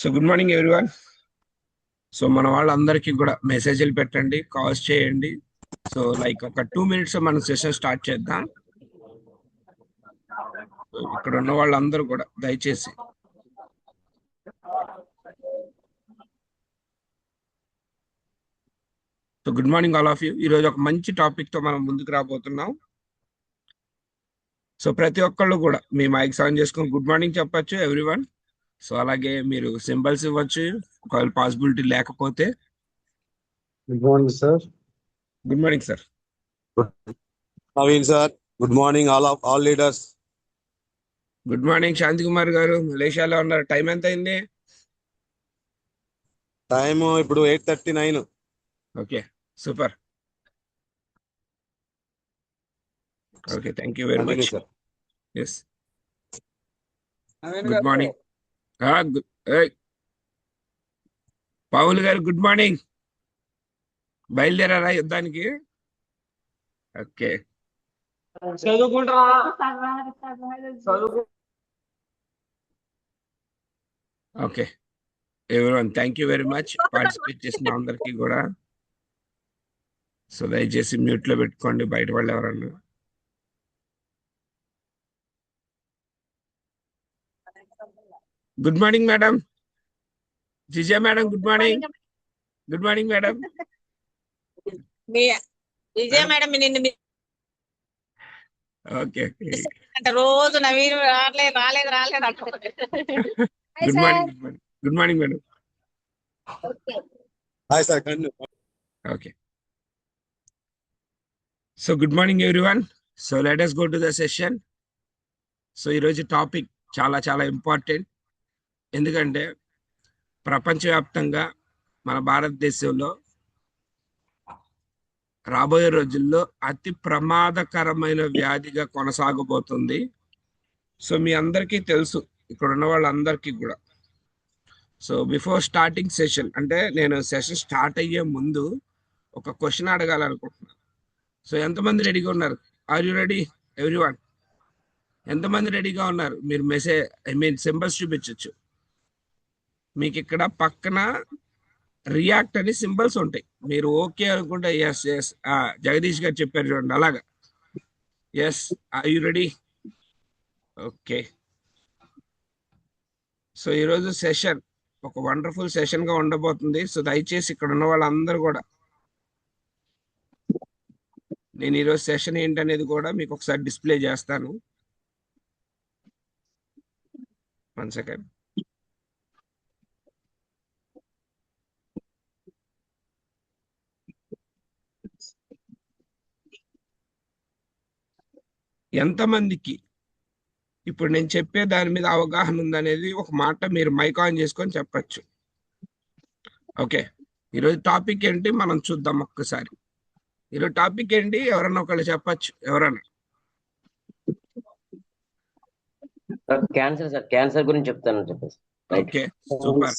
So good morning everyone. So మన వాళ్ళందరికీ కూడా మెసేజ్లు పెట్టండి, కాల్స్ చేయండి. సో లైక్ ఒక 2 minutes మనం సెషన్ స్టార్ట్ చేద్దాం. ఇక్కడ ఉన్న వాళ్ళందరూ కూడా దయచేసి so good morning all of you. ఈరోజు ఒక మంచి టాపిక్ తో మనం ముందుకు రాబోతున్నాం. సో ప్రతి ఒక్కళ్ళు కూడా మీ మైక్స్ ఆన్ చేసుకొని గుడ్ మార్నింగ్ చెప్పచ్చు ఎవ్రీవన్. సో అలాగే మీరు సింబల్స్ ఇవ్వచ్చు ఒకవేళ పాసిబిలిటీ లేకపోతే. Good morning sir. Good morning sir. Naveen sir, good morning all leaders. Good morning Shanti Kumar గారు, మలేషియాలో ఉన్నారు. టైం ఎంత అయింది? టైం ఇప్పుడు 8:39. Okay, super. Okay, thank you very much. Sir. Yes, good morning. Paul గారు గుడ్ మార్నింగ్. బయలుదేరారా యుద్ధానికి? Okay, okay everyone, thank you very much participate చేసిన అందరికీ కూడా. సో దయచేసి మ్యూట్ లో పెట్టుకోండి బయట వాళ్ళు ఎవరన్నా. Good morning madam. Jija madam good morning. Good morning madam. Vijaya madam నిన్ను ఓకే, రోజు నవీన్ రాలేదు good morning. Good morning madam. Hi sir. Okay, so good morning everyone. So let us go to the session. సో ఈరోజు టాపిక్ చాలా చాలా important. ఎందుకంటే ప్రపంచవ్యాప్తంగా మన భారతదేశంలో రాబోయే రోజుల్లో అతి ప్రమాదకరమైన వ్యాధిగా కొనసాగబోతుంది. సో మీ అందరికీ తెలుసు, ఇక్కడ ఉన్న వాళ్ళందరికీ కూడా. సో బిఫోర్ స్టార్టింగ్ సెషన్, అంటే నేను సెషన్ స్టార్ట్ అయ్యే ముందు ఒక క్వశ్చన్ అడగాలనుకుంటున్నాను. సో ఎంతమంది రెడీగా ఉన్నారు? Are you ready everyone? ఎంతమంది రెడీగా ఉన్నారు? మీరు సింబల్స్ చూపించవచ్చు. మీకు ఇక్కడ పక్కన రియాక్ట్ అని సింబల్స్ ఉంటాయి. మీరు ఓకే అనుకుంటే ఎస్ ఎస్, జగదీష్ గారు చెప్పారు చూడండి అలాగా. Yes, are you ready? Okay. So ఈరోజు సెషన్ ఒక వండర్ఫుల్ సెషన్ గా ఉండబోతుంది. సో దయచేసి ఇక్కడ ఉన్న వాళ్ళందరూ కూడా, నేను ఈరోజు సెషన్ ఏంటనేది కూడా మీకు ఒకసారి డిస్ప్లే చేస్తాను. 1 సెకండ్. ఎంతమందికి ఇప్పుడు నేను చెప్పే దాని మీద అవగాహన ఉందనేది ఒక మాట మీరు మైక్ ఆన్ చేసుకొని చెప్పచ్చు. ఓకే, ఈరోజు టాపిక్ ఏంటి మనం చూద్దాం ఒక్కసారి. ఈరోజు టాపిక్ ఏంటి ఎవరన్నా ఒకళ్ళు చెప్పచ్చు. ఎవరన్నా? క్యాన్సర్ సార్, క్యాన్సర్ గురించి చెప్తాను చెప్పేసి. Okay, super.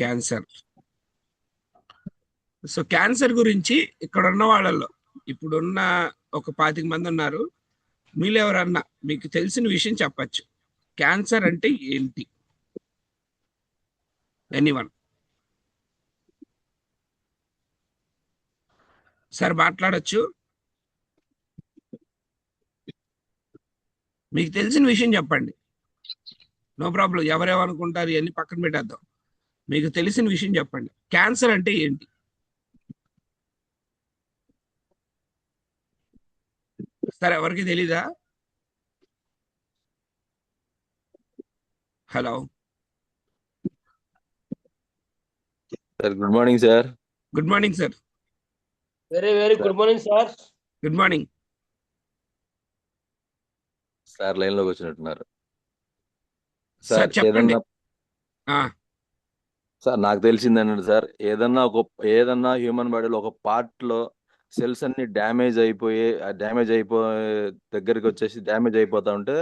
Cancer. So cancer గురించి ఇక్కడ ఉన్న వాళ్ళలో ఇప్పుడున్న ఒక 25 మంది ఉన్నారు. మీరు ఎవరన్నా మీకు తెలిసిన విషయం చెప్పచ్చు. క్యాన్సర్ అంటే ఏంటి? ఎనీవన్? సార్ మాట్లాడచ్చు. మీకు తెలిసిన విషయం చెప్పండి. No problem. ఎవరేమనుకుంటారు ఇవన్నీ పక్కన పెట్టేద్దాం. మీకు తెలిసిన విషయం చెప్పండి. క్యాన్సర్ అంటే ఏంటి? సార్ ఎవరికి తెలీదా? Hello sir, good morning sir. Good morning sir. Very good morning sir. Good morning sir line లోకి వచ్చినట్టున్నారు. సార్ చెప్పండి. సార్ నాకు తెలిసిందండి సార్, ఏదన్నా హ్యూమన్ బాడీలో ఒక పార్ట్ లో సెల్స్ అన్ని డ్యామేజ్ అయిపోయే దగ్గరికి వచ్చేసి డ్యామేజ్ అయిపోతా ఉంటే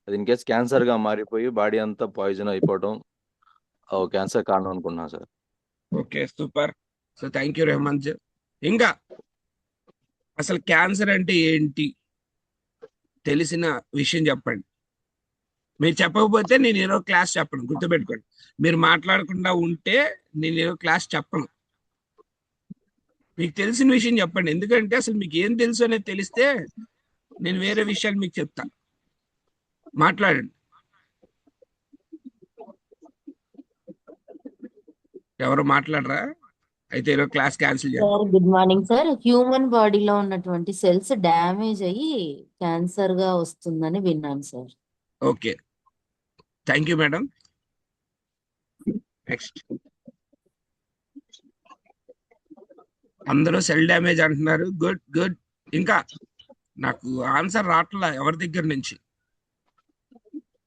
అది ఇన్ కేస్ క్యాన్సర్ గా మారిపోయి బాడీ అంతా పాయిజన్ అయిపోవడం క్యాన్సర్ కారణం అనుకున్నా sir. Okay, super. So thank you Rahman sir. ఇంకా అసలు క్యాన్సర్ అంటే ఏంటి తెలిసిన విషయం చెప్పండి. మీరు చెప్పకపోతే నేను ఏదో క్లాస్ చెప్పను, గుర్తుపెట్టుకోండి. మీరు మాట్లాడకుండా ఉంటే నేను ఏదో క్లాస్ చెప్పను. మీకు తెలిసిన విషయం చెప్పండి, ఎందుకంటే అసలు మీకు ఏం తెలుసు అనేది తెలిస్తే నేను వేరే విషయాలు మీకు చెప్తా. మాట్లాడండి. ఎవరు మాట్లాడరా? అయితే ఈరోజు క్లాస్ క్యాన్సిల్ చేయండి. Sir good morning sir. Human బాడీలో ఉన్నటువంటి సెల్స్ డ్యామేజ్ అయ్యి క్యాన్సర్ గా వస్తుందని విన్నాను sir. Okay, thank you madam. Next. అందరూ సెల్ డ్యామేజ్ అంటున్నారు. Good good. ఇంకా నాకు ఆన్సర్ రావట్లా ఎవరి దగ్గర నుంచి.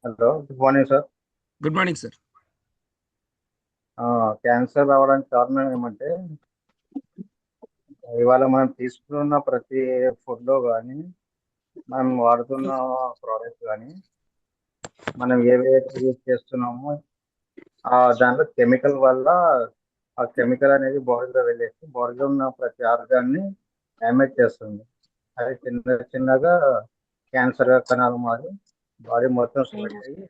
Hello, good morning sir. Good morning sir. Cancer రావడానికి కారణం ఏమంటే ఇవాళ మనం తీసుకున్న ప్రతి ఫుడ్లో కానీ మనం వాడుతున్న ప్రోడక్ట్ కానీ మనం ఏవైతే యూజ్ చేస్తున్నామో దాంట్లో కెమికల్ వల్ల ఆ కెమికల్ అనేది బాడీలో వెళ్ళేసి బాడీలో ఉన్న ప్రతి ఆర్గాన్ని డ్యామేజ్ చేస్తుంది. అది చిన్న చిన్నగా క్యాన్సర్గా కణాలు మారి బాడీ మొత్తం స్ప్రెడ్ అయ్యి.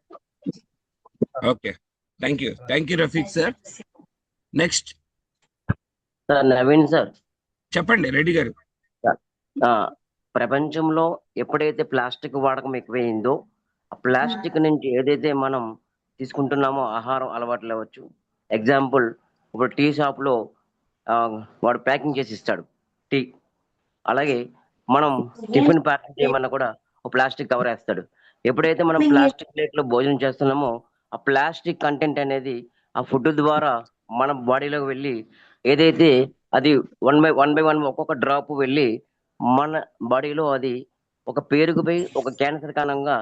Okay, thank you Rafiq sir. Next. Sir Naveen sir, చెప్పండి రెడ్డి గారు. ప్రపంచంలో ఎప్పుడైతే ప్లాస్టిక్ వాడకం ఎక్కువైందో ఆ ప్లాస్టిక్ నుంచి ఏదైతే మనం తీసుకుంటున్నామో ఆహారం అలవాట్లు అవ్వచ్చు. ఎగ్జాంపుల్, ఇప్పుడు టీ షాప్లో వాడు ప్యాకింగ్ చేసి ఇస్తాడు టీ. అలాగే మనం టిఫిన్ ప్యాకింగ్ చేయమన్నా కూడా ఒక ప్లాస్టిక్ కవర్ వేస్తాడు. ఎప్పుడైతే మనం ప్లాస్టిక్ ప్లేట్లో భోజనం చేస్తున్నామో ఆ ప్లాస్టిక్ కంటెంట్ అనేది ఆ ఫుడ్ ద్వారా మన బాడీలోకి వెళ్ళి ఏదైతే అది వన్ బై వన్ ఒక్కొక్క డ్రాప్ వెళ్ళి మన బాడీలో అది ఒక పేరుకుపోయి ఒక క్యాన్సర్ కారణంగా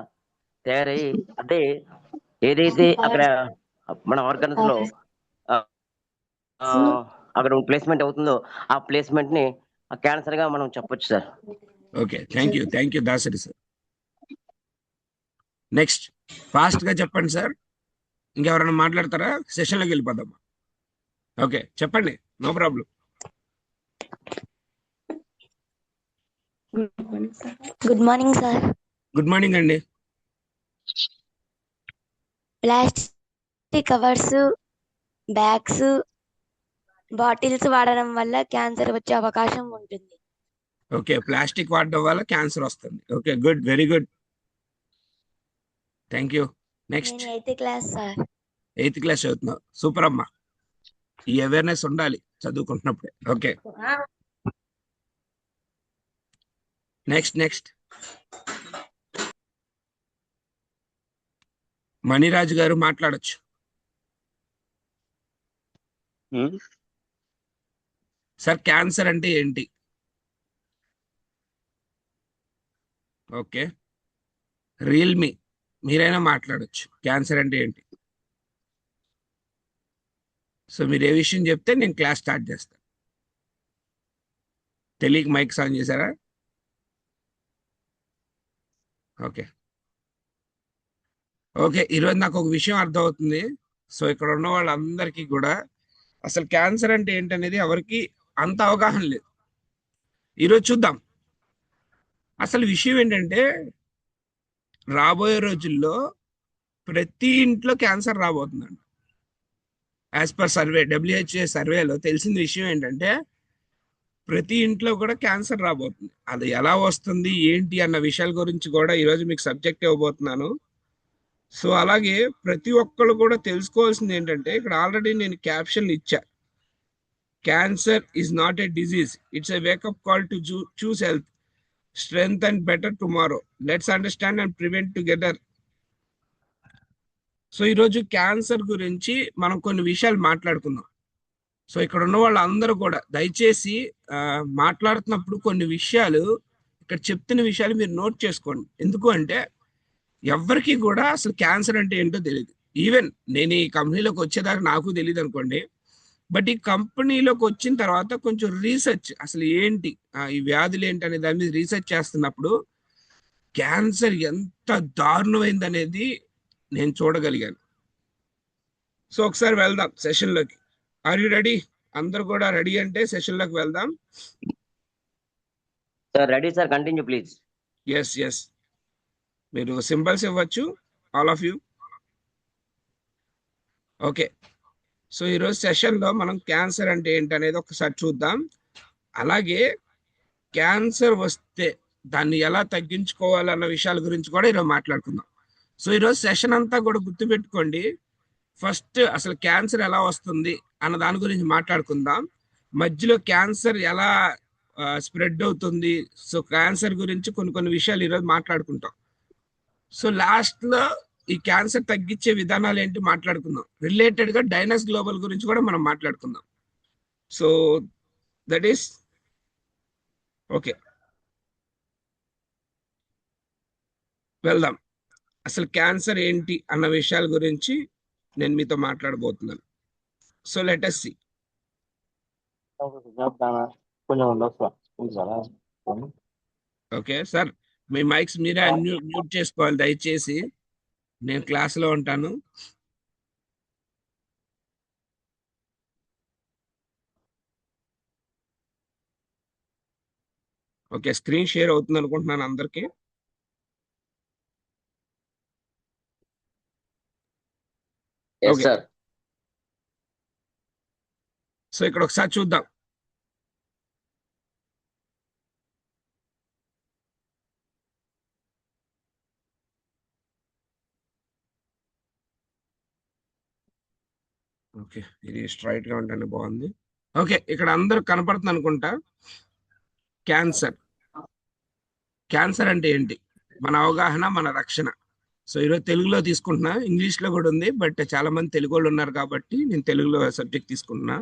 తయారయ్యి, అంటే ఏదైతే అక్కడ మన ఆర్గన్స్ లో అక్కడ ప్లేస్మెంట్ అవుతుందో ఆ ప్లేస్మెంట్ ని ఆ క్యాన్సర్ గా మనం చెప్పొచ్చు sir. Okay, thank you Dasari sir. Next. Fast గా చెప్పండి సార్. ఇంకెవరైనా మాట్లాడతారా? సెషన్లోకి వెళ్ళిపోదామా? ఓకే, చెప్పండి, no problem. Good morning sir. Good morning అండి. ప్లాస్టిక్ కవర్స్, బ్యాగ్స్, బాటిల్స్ వాడడం వల్ల క్యాన్సర్ వచ్చే అవకాశం ఉంటుంది. ఓకే, ప్లాస్టిక్ వాడడం వల్ల క్యాన్సర్ వస్తుంది. Okay, good, very good, thank you. Next. నేను 8th class sir. 8th class చదువుతున్నావు, సూపర్ అమ్మా. ఈ అవేర్నెస్ ఉండాలి చదువుకుంటున్నప్పుడే. Okay, next. మణిరాజు గారు మాట్లాడొచ్చు. సార్, క్యాన్సర్ అంటే ఏంటి? ఓకే, రియల్మీ మీరైనా మాట్లాడొచ్చు. క్యాన్సర్ అంటే ఏంటి? సో మీరు ఏ విషయం చెప్తే నేను క్లాస్ స్టార్ట్ చేస్తాను. తెలియక మైక్ ఆన్ చేశారా? ఓకే, ఈరోజు నాకు ఒక విషయం అర్థమవుతుంది. సో ఇక్కడ ఉన్న వాళ్ళందరికీ కూడా అసలు క్యాన్సర్ అంటే ఏంటనేది ఎవరికి అంత అవగాహన లేదు. ఈరోజు చూద్దాం. అసలు విషయం ఏంటంటే రాబోయే రోజుల్లో ప్రతి ఇంట్లో క్యాన్సర్ రాబోతుందండి. యాజ్ పర్ సర్వే, WHO సర్వేలో తెలిసిన విషయం ఏంటంటే ప్రతి ఇంట్లో కూడా క్యాన్సర్ రాబోతుంది. అది ఎలా వస్తుంది ఏంటి అన్న విషయాల గురించి కూడా ఈరోజు మీకు సబ్జెక్ట్ ఇవ్వబోతున్నాను. సో అలాగే ప్రతి ఒక్కళ్ళు కూడా తెలుసుకోవాల్సింది ఏంటంటే ఇక్కడ ఆల్రెడీ నేను క్యాప్షన్ ఇచ్చా. Cancer is not a disease, it's a wake up call to choose health, strength and better tomorrow, let's understand and prevent together. So ఈరోజు క్యాన్సర్ గురించి మనం కొన్ని విషయాలు మాట్లాడుకుందాం. సో ఇక్కడ ఉన్న వాళ్ళందరూ కూడా దయచేసి మాట్లాడుతున్నప్పుడు కొన్ని విషయాలు, ఇక్కడ చెప్తున్న విషయాలు మీరు నోట్ చేసుకోండి. ఎందుకు అంటే ఎవరికి కూడా అసలు క్యాన్సర్ అంటే ఏంటో తెలియదు. ఈవెన్ నేను ఈ కంపెనీలోకి వచ్చేదాకా నాకు తెలియదు అనుకోండి. బట్ ఈ కంపెనీలోకి వచ్చిన తర్వాత కొంచెం రీసెర్చ్, అసలు ఏంటి ఈ వ్యాధులు ఏంటి అనే దాని మీద రీసెర్చ్ చేస్తున్నప్పుడు క్యాన్సర్ ఎంత దారుణమైంది అనేది నేను చూడగలిగాను. సో ఒకసారి వెళ్దాం సెషన్లోకి. Are you ready? అందరు కూడా రెడీ అంటే సెషన్లోకి వెళ్దాం. Sir ready sir, continue please. Yes, మీరు సింబల్స్ ఇవ్వచ్చు, all of you? Okay. So ఈరోజు సెషన్లో మనం క్యాన్సర్ అంటే ఏంటి అనేది ఒకసారి చూద్దాం. అలాగే క్యాన్సర్ వస్తే దాన్ని ఎలా తగ్గించుకోవాలన్న విషయాల గురించి కూడా ఈరోజు మాట్లాడుకుందాం. సో ఈరోజు సెషన్ అంతా కూడా గుర్తుపెట్టుకోండి. ఫస్ట్ అసలు క్యాన్సర్ ఎలా వస్తుంది అన్న దాని గురించి మాట్లాడుకుందాం. మధ్యలో క్యాన్సర్ ఎలా స్ప్రెడ్ అవుతుంది, సో క్యాన్సర్ గురించి కొన్ని విషయాలు ఈరోజు మాట్లాడుకుంటాం. సో లాస్ట్లో ఈ క్యాన్సర్ తగ్గించే విధానాలు ఏంటి మాట్లాడుకుందాం. రిలేటెడ్గా డైనస్ గ్లోబల్ గురించి కూడా మనం మాట్లాడుకుందాం. So that is okay. వెళ్దాం. అసలు క్యాన్సర్ ఏంటి అన్న విషయాల గురించి నేను మీతో మాట్లాడబోతున్నాను. So let us see. Okay sir, మీ మైక్స్ మీరే మ్యూట్ చేసుకోవాలి దయచేసి. నేను క్లాస్లో ఉంటాను. ఓకే, స్క్రీన్ షేర్ అవుతుంది అనుకుంటున్నాను అందరికి. ఓకే, సో ఇక్కడ ఒకసారి చూద్దాం. ఓకే, ఇది స్ట్రైట్ గా ఉంటేనే బాగుంది. ఓకే, ఇక్కడ అందరూ కనపడుతుంది అనుకుంటా. క్యాన్సర్ అంటే ఏంటి, మన అవగాహన, మన రక్షణ. సో ఈరోజు తెలుగులో తీసుకుంటున్నా, ఇంగ్లీష్ లో కూడా ఉంది, బట్ చాలా మంది తెలుగు వాళ్ళు ఉన్నారు కాబట్టి నేను తెలుగులో సబ్జెక్ట్ తీసుకుంటున్నా.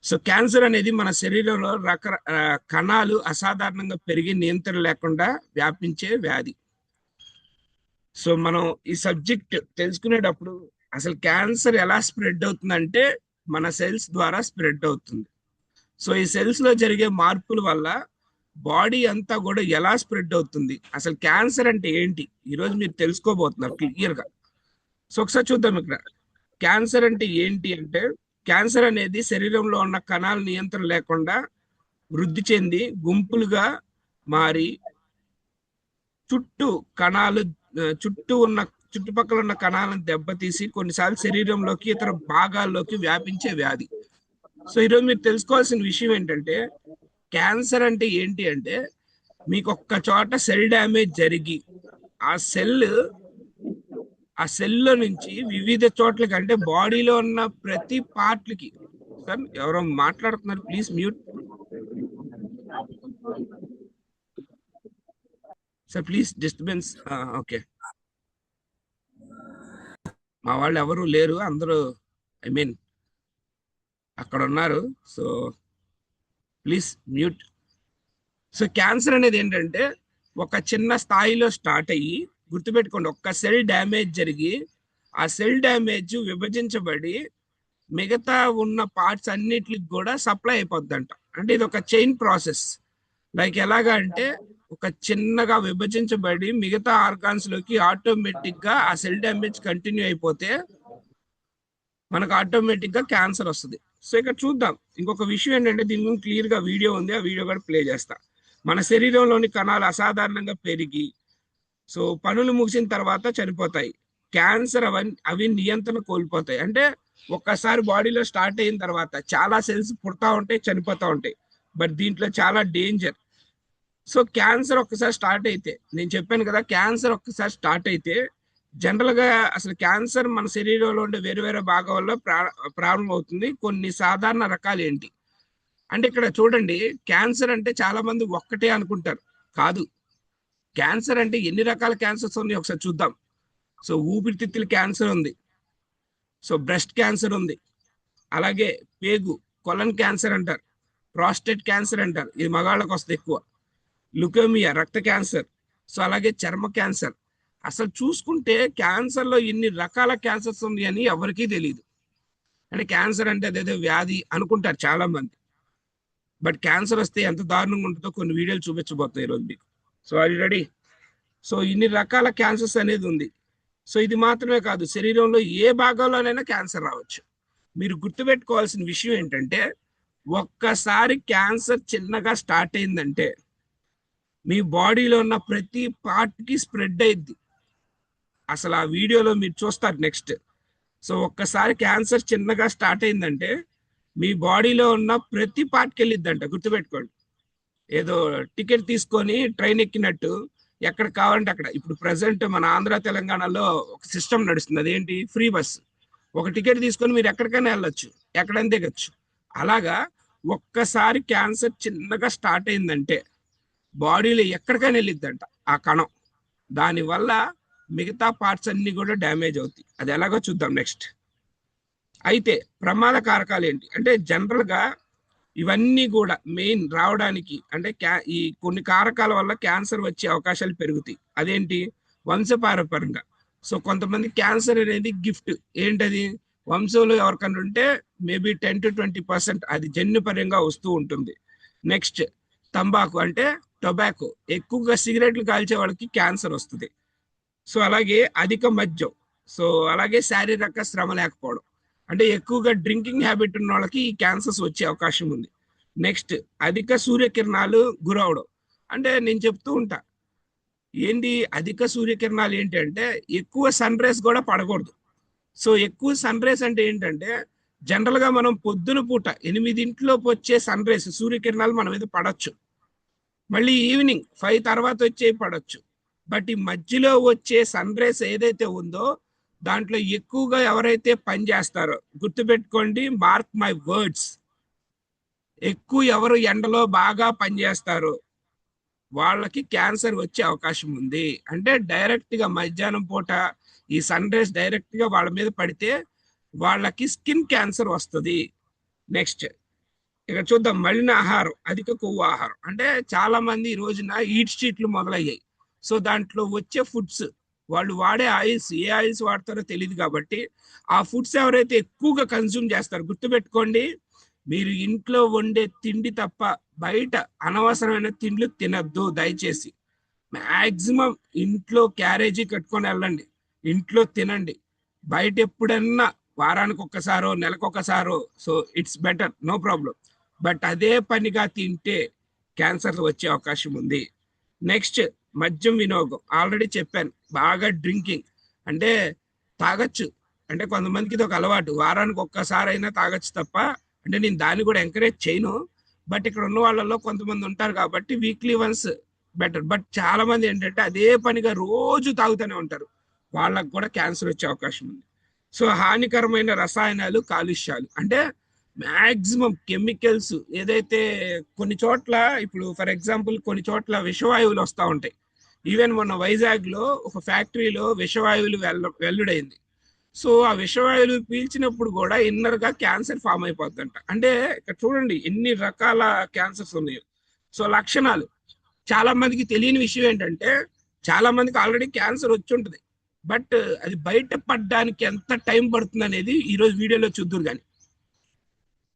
సో క్యాన్సర్ అనేది మన శరీరంలో కణాలు అసాధారణంగా పెరిగి నియంత్రణ లేకుండా వ్యాపించే వ్యాధి. సో మనం ఈ సబ్జెక్ట్ తెలుసుకునేటప్పుడు అసలు క్యాన్సర్ ఎలా స్ప్రెడ్ అవుతుందంటే మన సెల్స్ ద్వారా స్ప్రెడ్ అవుతుంది. సో ఈ సెల్స్ లో జరిగే మార్పుల వల్ల బాడీ అంతా కూడా ఎలా స్ప్రెడ్ అవుతుంది, అసలు క్యాన్సర్ అంటే ఏంటి ఈరోజు మీరు తెలుసుకోబోతున్నారు క్లియర్ గా. సో ఒకసారి చూద్దాం. ఇక్కడ క్యాన్సర్ అంటే ఏంటి అంటే, క్యాన్సర్ అనేది శరీరంలో ఉన్న కణాల నియంత్రణ లేకుండా వృద్ధి చెంది గుంపులుగా మారి చుట్టుపక్కల ఉన్న కణాలను దెబ్బతీసి కొన్నిసార్లు శరీరంలోకి ఇతర భాగాల్లోకి వ్యాపించే వ్యాధి. సో ఈరోజు మీరు తెలుసుకోవాల్సిన విషయం ఏంటంటే, క్యాన్సర్ అంటే ఏంటి అంటే, మీకు ఒక్క చోట సెల్ డ్యామేజ్ జరిగి ఆ సెల్లో నుంచి వివిధ చోట్లకి, అంటే బాడీలో ఉన్న ప్రతి పార్ట్లకి. సార్ ఎవరో మాట్లాడుతున్నారు, please mute. Sir please disturbance. Okay, మా వాళ్ళు ఎవరు లేరు, అందరూ అక్కడ ఉన్నారు. So please mute. So cancer అనేది ఏంటంటే ఒక చిన్న స్థాయిలో స్టార్ట్ అయ్యి, గుర్తుపెట్టుకోండి, ఒక్క సెల్ డ్యామేజ్ జరిగి ఆ సెల్ డ్యామేజ్ విభజించబడి మిగతా ఉన్న పార్ట్స్ అన్నిటికి కూడా సప్లై అయిపోద్దంట. అంటే ఇది ఒక చైన్ ప్రాసెస్. లైక్ ఎలాగా అంటే, ఒక చిన్నగా విభజించబడి మిగతా ఆర్గాన్స్ లోకి ఆటోమేటిక్ గా ఆ సెల్ డ్యామేజ్ కంటిన్యూ అయిపోతే మనకు ఆటోమేటిక్ గా క్యాన్సర్ వస్తుంది. సో ఇక్కడ చూద్దాం. ఇంకొక విషయం ఏంటంటే, దీని గురించి క్లియర్ గా వీడియో ఉంది, ఆ వీడియో కూడా ప్లే చేస్తా. మన శరీరంలోని కణాలు అసాధారణంగా పెరిగి సో పనులు ముగిసిన తర్వాత చనిపోతాయి. క్యాన్సర్ అవి నియంత్రణ కోల్పోతాయి. అంటే ఒక్కసారి బాడీలో స్టార్ట్ అయిన తర్వాత చాలా సెల్స్ పుడతా ఉంటాయి, చనిపోతా ఉంటాయి. బట్ దీంట్లో చాలా డేంజర్. సో క్యాన్సర్ ఒక్కసారి స్టార్ట్ అయితే, నేను చెప్పాను కదా, క్యాన్సర్ ఒక్కసారి స్టార్ట్ అయితే జనరల్ గా అసలు క్యాన్సర్ మన శరీరంలో ఉండే వేరే వేరే భాగాల్లో ప్రారంభం అవుతుంది. కొన్ని సాధారణ రకాలు ఏంటి అంటే, ఇక్కడ చూడండి, క్యాన్సర్ అంటే చాలా మంది ఒక్కటే అనుకుంటారు. కాదు, క్యాన్సర్ అంటే ఎన్ని రకాల క్యాన్సర్స్ ఉన్నాయి ఒకసారి చూద్దాం. సో ఊపిరితిత్తుల క్యాన్సర్ ఉంది, సో బ్రెస్ట్ క్యాన్సర్ ఉంది, అలాగే పేగు కొలన్ క్యాన్సర్ అంటారు, ప్రాస్టేట్ క్యాన్సర్ అంటారు, ఇది మగాళ్ళకు వస్తుంది ఎక్కువ, లుకేమియా రక్త క్యాన్సర్, సో అలాగే చర్మ క్యాన్సర్. అసలు చూసుకుంటే క్యాన్సర్ లో ఇన్ని రకాల క్యాన్సర్స్ ఉంది అని ఎవరికీ తెలియదు. అంటే క్యాన్సర్ అంటే అదేదో వ్యాధి అనుకుంటారు చాలా మంది. బట్ క్యాన్సర్ వస్తే ఎంత దారుణంగా ఉంటుందో కొన్ని వీడియోలు చూపించబోతున్నాయి ఈరోజు మీకు. సో అది రెడీ. సో ఇన్ని రకాల క్యాన్సర్స్ అనేది ఉంది. సో ఇది మాత్రమే కాదు, శరీరంలో ఏ భాగంలోనైనా క్యాన్సర్ రావచ్చు. మీరు గుర్తుపెట్టుకోవాల్సిన విషయం ఏంటంటే, ఒక్కసారి క్యాన్సర్ చిన్నగా స్టార్ట్ అయిందంటే మీ బాడీలో ఉన్న ప్రతి పార్ట్ కి స్ప్రెడ్ అయ్యిద్ది. అసలు ఆ వీడియోలో మీరు చూస్తారు నెక్స్ట్. సో ఒక్కసారి క్యాన్సర్ చిన్నగా స్టార్ట్ అయిందంటే మీ బాడీలో ఉన్న ప్రతి పార్ట్కి వెళ్ళిద్దంట, గుర్తుపెట్టుకోండి. ఏదో టికెట్ తీసుకొని ట్రైన్ ఎక్కినట్టు ఎక్కడ కావాలంటే అక్కడ. ఇప్పుడు ప్రజెంట్ మన ఆంధ్ర తెలంగాణలో ఒక సిస్టమ్ నడుస్తుంది, అదేంటి, ఫ్రీ బస్. ఒక టికెట్ తీసుకొని మీరు ఎక్కడికైనా వెళ్ళొచ్చు, ఎక్కడైనా దిగచ్చు. అలాగా ఒక్కసారి క్యాన్సర్ చిన్నగా స్టార్ట్ అయిందంటే బాడీలో ఎక్కడికైనా వెళ్ళిద్దంట ఆ కణం. దానివల్ల మిగతా పార్ట్స్ అన్ని కూడా డ్యామేజ్ అవుతాయి. అది ఎలాగో చూద్దాం నెక్స్ట్. అయితే ప్రమాద కారకాలు ఏంటి అంటే, జనరల్ గా ఇవన్నీ కూడా మెయిన్ రావడానికి అంటే ఈ కొన్ని కారకాల వల్ల క్యాన్సర్ వచ్చే అవకాశాలు పెరుగుతాయి. అదేంటి, వంశపారపరంగా. సో కొంతమంది క్యాన్సర్ అనేది గిఫ్ట్. ఏంటది, వంశంలో ఎవరికన్నా ఉంటే మేబీ 10 to 20% అది జన్యుపరంగా వస్తూ ఉంటుంది. నెక్స్ట్ తంబాకు అంటే టొబాకో, ఎక్కువగా సిగరెట్లు కాల్చే వాళ్ళకి క్యాన్సర్ వస్తుంది. సో అలాగే అధిక మద్యం, సో అలాగే శారీరక శ్రమ లేకపోవడం, అంటే ఎక్కువగా డ్రింకింగ్ హ్యాబిట్ ఉన్న వాళ్ళకి ఈ క్యాన్సర్స్ వచ్చే అవకాశం ఉంది. నెక్స్ట్ అధిక సూర్యకిరణాలు గురవడం. అంటే నేను చెప్తూ ఉంటా, ఏంటి అధిక సూర్యకిరణాలు ఏంటి అంటే ఎక్కువ సన్ రేస్ కూడా పడకూడదు. సో ఎక్కువ సన్ రేస్ అంటే ఏంటంటే, జనరల్ గా మనం పొద్దున పూట 8 వచ్చే సన్ రేస్ సూర్యకిరణాలు మన మీద పడవచ్చు, మళ్ళీ ఈవినింగ్ 5 తర్వాత వచ్చే పడవచ్చు. బట్ ఈ మధ్యలో వచ్చే సన్ రేస్ ఏదైతే ఉందో దాంట్లో ఎక్కువగా ఎవరైతే పని చేస్తారో, గుర్తుపెట్టుకోండి, మార్క్ మై వర్డ్స్, ఎక్కువ ఎవరు ఎండలో బాగా పనిచేస్తారో వాళ్ళకి క్యాన్సర్ వచ్చే అవకాశం ఉంది. అంటే డైరెక్ట్ గా మధ్యాహ్నం పూట ఈ సన్ రేస్ డైరెక్ట్ గా వాళ్ళ మీద పడితే వాళ్ళకి స్కిన్ క్యాన్సర్ వస్తుంది. నెక్స్ట్ ఇక చూద్దాం, మలిన ఆహారం, అధిక కొవ్వు ఆహారం. అంటే చాలా మంది ఈ రోజున ఈట్ స్ట్రీట్లు మొదలయ్యాయి. సో దాంట్లో వచ్చే ఫుడ్స్, వాళ్ళు వాడే ఆయిల్స్, ఏ ఆయిల్స్ వాడతారో తెలియదు కాబట్టి ఆ ఫుడ్స్ ఎవరైతే ఎక్కువగా కన్జ్యూమ్ చేస్తారో, గుర్తుపెట్టుకోండి, మీరు ఇంట్లో వండే తిండి తప్ప బయట అనవసరమైన తిండ్లు తినద్దు దయచేసి. మ్యాక్సిమం ఇంట్లో క్యారేజీ కట్టుకొని వెళ్ళండి, ఇంట్లో తినండి. బయట ఎప్పుడన్నా వారానికి ఒక్కసారో నెలకొకసారో so it's better, no problem. But అదే పనిగా తింటే క్యాన్సర్ వచ్చే అవకాశం ఉంది. నెక్స్ట్ మద్యం వినియోగం, ఆల్రెడీ చెప్పాను, బాగా డ్రింకింగ్ అంటే తాగొచ్చు, అంటే కొంతమందికి ఇది ఒక అలవాటు, వారానికి ఒక్కసారి అయినా తాగొచ్చు తప్ప, అంటే నేను దాన్ని కూడా ఎంకరేజ్ చేయను. బట్ ఇక్కడ ఉన్న వాళ్ళలో కొంతమంది ఉంటారు కాబట్టి వీక్లీ వన్స్ బెటర్. బట్ చాలా మంది ఏంటంటే అదే పనిగా రోజు తాగుతూనే ఉంటారు, వాళ్ళకు కూడా క్యాన్సర్ వచ్చే అవకాశం ఉంది. సో హానికరమైన రసాయనాలు, కాలుష్యాలు, అంటే మ్యాక్సిమం కెమికల్స్ ఏదైతే కొన్ని చోట్ల, ఇప్పుడు ఫర్ ఎగ్జాంపుల్ కొన్ని చోట్ల విషవాయువులు వస్తూ ఉంటాయి. ఈవెన్ మొన్న వైజాగ్ లో ఒక ఫ్యాక్టరీలో విషవాయువులు వెల్లుడైంది. సో ఆ విషవాయువులు పీల్చినప్పుడు కూడా ఇన్నర్ గా క్యాన్సర్ ఫామ్ అయిపోతుందంట. అంటే ఇక్కడ చూడండి ఎన్ని రకాల క్యాన్సర్స్ ఉన్నాయి. సో లక్షణాలు, చాలా మందికి తెలియని విషయం ఏంటంటే, చాలా మందికి ఆల్రెడీ క్యాన్సర్ వచ్చి ఉంటుంది, బట్ అది బయట పడడానికి ఎంత టైం పడుతుంది అనేది ఈరోజు వీడియోలో చూద్దురు. కానీ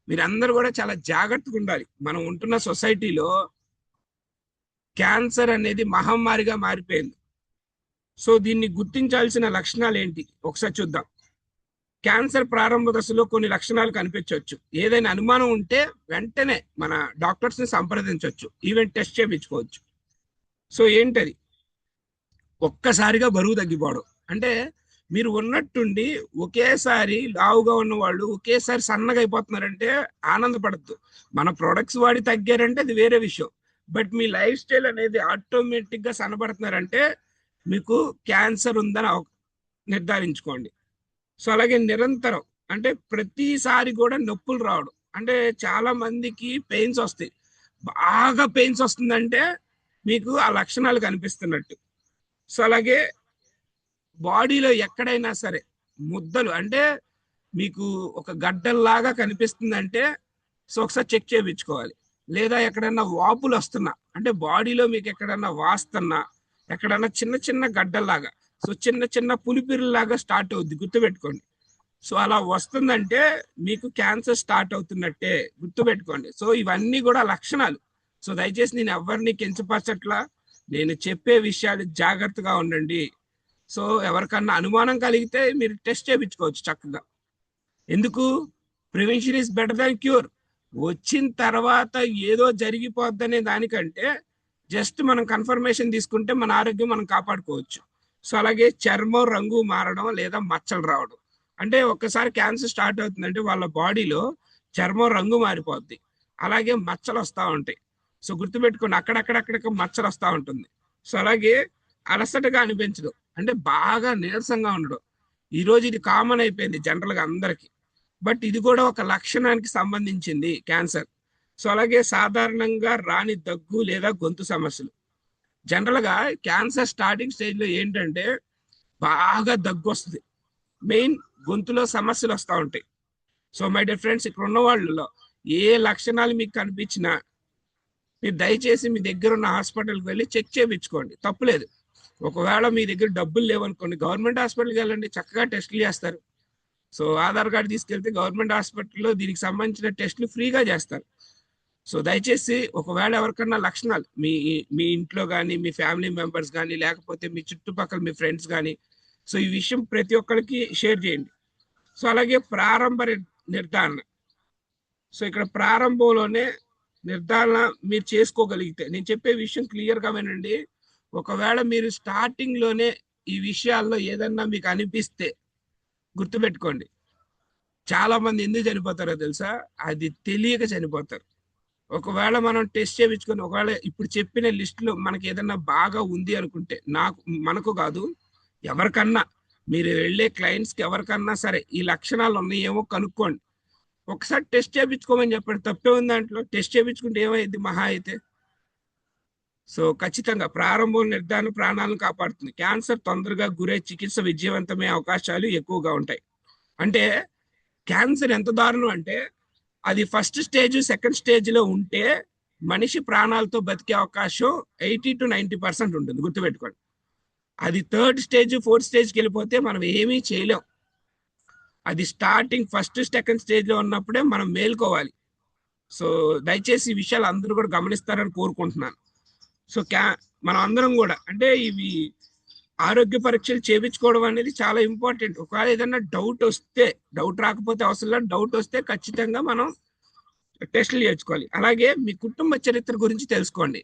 మీరందరూ కూడా చాలా జాగ్రత్తగా ఉండాలి. మనం ఉంటున్న సొసైటీలో క్యాన్సర్ అనేది మహమ్మారిగా మారిపోయింది. సో దీన్ని గుర్తించాల్సిన లక్షణాలు ఏంటి ఒకసారి చూద్దాం. క్యాన్సర్ ప్రారంభ దశలో కొన్ని లక్షణాలు కనిపించవచ్చు. ఏదైనా అనుమానం ఉంటే వెంటనే మన డాక్టర్స్ ని సంప్రదించవచ్చు, ఈవెన్ టెస్ట్ చేయించుకోవచ్చు. సో ఏంటది, ఒక్కసారిగా బరువు తగ్గిపోవడం. అంటే మీరు ఉన్నట్టుండి ఒకేసారి లావుగా ఉన్న వాళ్ళు ఒకేసారి సన్నగా అయిపోతున్నారంటే ఆనందపడద్దు. మన ప్రొడక్ట్స్ వాడి తగ్గారంటే అది వేరే విషయం. బట్ మీ లైఫ్ స్టైల్ అనేది ఆటోమేటిక్ గా సన్నబడుతున్నారంటే మీకు క్యాన్సర్ ఉందని నిర్ధారించుకోండి. సో అలాగే నిరంతరం, అంటే ప్రతిసారి కూడా నొప్పులు రావడం, అంటే చాలా మందికి పెయిన్స్ వస్తాయి. బాగా పెయిన్స్ వస్తుందంటే మీకు ఆ లక్షణాలు కనిపిస్తున్నట్టు. సో అలాగే బాడీలో ఎక్కడైనా సరే ముద్దలు, అంటే మీకు ఒక గడ్డల్లాగా కనిపిస్తుందంటే సో ఒకసారి చెక్ చేయించుకోవాలి. లేదా ఎక్కడైనా వాపులు వస్తున్నా, అంటే బాడీలో మీకు ఎక్కడన్నా వాస్తున్నా, ఎక్కడన్నా చిన్న చిన్న గడ్డల్లాగా, సో చిన్న చిన్న పులిపిరిలాగా స్టార్ట్ అవుద్ది, గుర్తుపెట్టుకోండి. సో అలా వస్తుందంటే మీకు క్యాన్సర్ స్టార్ట్ అవుతున్నట్టే, గుర్తుపెట్టుకోండి. సో ఇవన్నీ కూడా లక్షణాలు. సో దయచేసి నేను ఎవరిని కించపరచట్లా, నేను చెప్పే విషయాలు జాగ్రత్తగా ఉండండి. సో ఎవరికన్నా అనుమానం కలిగితే మీరు టెస్ట్ చేయించుకోవచ్చు చక్కగా. ఎందుకు, prevention is better than cure. వచ్చిన తర్వాత ఏదో జరిగిపోద్దనే దానికంటే జస్ట్ మనం కన్ఫర్మేషన్ తీసుకుంటే మన ఆరోగ్యం మనం కాపాడుకోవచ్చు. సో అలాగే చర్మం రంగు మారడం లేదా మచ్చలు రావడం. అంటే ఒక్కసారి క్యాన్సర్ స్టార్ట్ అవుతుందంటే వాళ్ళ బాడీలో చర్మం రంగు మారిపోద్ది, అలాగే మచ్చలు వస్తూ ఉంటాయి. సో గుర్తుపెట్టుకోండి, అక్కడక్కడక్కడ మచ్చలు వస్తూ ఉంటుంది. సో అలాగే అలసటగా అనిపించడం, అంటే బాగా నీరసంగా ఉండడం. ఈరోజు ఇది కామన్ అయిపోయింది జనరల్గా అందరికీ, బట్ ఇది కూడా ఒక లక్షణానికి సంబంధించింది క్యాన్సర్. సో అలాగే సాధారణంగా రాని దగ్గు లేదా గొంతు సమస్యలు. జనరల్గా క్యాన్సర్ స్టార్టింగ్ స్టేజ్లో ఏంటంటే బాగా దగ్గు వస్తుంది, మెయిన్ గొంతులో సమస్యలు వస్తూ ఉంటాయి. సో మై డియర్ ఫ్రెండ్స్, ఇక్కడ ఉన్న వాళ్ళలో ఏ లక్షణాలు మీకు కనిపించినా మీరు దయచేసి మీ దగ్గర ఉన్న హాస్పిటల్కి వెళ్ళి చెక్ చేయించుకోండి, తప్పులేదు. ఒకవేళ మీ దగ్గర డబ్బులు లేవనుకోండి, గవర్నమెంట్ హాస్పిటల్కి వెళ్ళండి, చక్కగా టెస్టులు చేస్తారు. సో ఆధార్ కార్డు తీసుకెళ్తే గవర్నమెంట్ హాస్పిటల్లో దీనికి సంబంధించిన టెస్టులు ఫ్రీగా చేస్తారు. సో దయచేసి ఒకవేళ ఎవరికన్నా లక్షణాలు మీ ఇంట్లో కానీ, మీ ఫ్యామిలీ మెంబర్స్ కానీ, లేకపోతే మీ చుట్టుపక్కల మీ ఫ్రెండ్స్ కానీ, సో ఈ విషయం ప్రతి ఒక్కరికి షేర్ చేయండి. సో అలాగే ప్రారంభ నిర్ధారణ. సో ఇక్కడ ప్రారంభంలోనే నిర్ధారణ మీరు చేసుకోగలిగితే, నేను చెప్పే విషయం క్లియర్గా వినండి. ఒకవేళ మీరు స్టార్టింగ్లోనే ఈ విషయాల్లో ఏదన్నా మీకు అనిపిస్తే గుర్తుపెట్టుకోండి, చాలా మంది ఎందుకు చనిపోతారో తెలుసా? అది తెలియక చనిపోతారు. ఒకవేళ మనం టెస్ట్ చేయించుకొని, ఒకవేళ ఇప్పుడు చెప్పిన లిస్టులో మనకి ఏదన్నా బాగా ఉంది అనుకుంటే, మనకు కాదు ఎవరికన్నా, మీరు వెళ్ళే క్లయింట్స్కి ఎవరికన్నా సరే ఈ లక్షణాలు ఉన్నాయేమో కనుక్కోండి, ఒకసారి టెస్ట్ చేయించుకోమని చెప్పండి, తప్పే ఉంది దాంట్లో. టెస్ట్ చేయించుకుంటే ఏమైంది మహా అయితే? సో ఖచ్చితంగా ప్రారంభం నిర్ధారణ ప్రాణాలను కాపాడుతుంది. క్యాన్సర్ తొందరగా గురై చికిత్స విజయవంతమయ్యే అవకాశాలు ఎక్కువగా ఉంటాయి. అంటే క్యాన్సర్ ఎంత దారుణం అంటే, అది ఫస్ట్ స్టేజ్ సెకండ్ స్టేజ్లో ఉంటే మనిషి ప్రాణాలతో బతికే అవకాశం 80 to 90% ఉంటుంది, గుర్తుపెట్టుకోండి. అది థర్డ్ స్టేజ్ ఫోర్త్ స్టేజ్కి వెళ్ళిపోతే మనం ఏమీ చేయలేం. అది స్టార్టింగ్ ఫస్ట్ సెకండ్ స్టేజ్లో ఉన్నప్పుడే మనం మేల్కోవాలి. సో దయచేసి ఈ విషయాలు అందరూ కూడా గమనిస్తారని కోరుకుంటున్నాను. సో మనం అందరం కూడా అంటే ఇవి ఆరోగ్య పరీక్షలు చేయించుకోవడం అనేది చాలా ఇంపార్టెంట్. ఒకవేళ ఏదైనా డౌట్ వస్తే, డౌట్ రాకపోతే అవసరం లేదు, డౌట్ వస్తే ఖచ్చితంగా మనం టెస్టులు చేయించుకోవాలి. అలాగే మీ కుటుంబ చరిత్ర గురించి తెలుసుకోండి.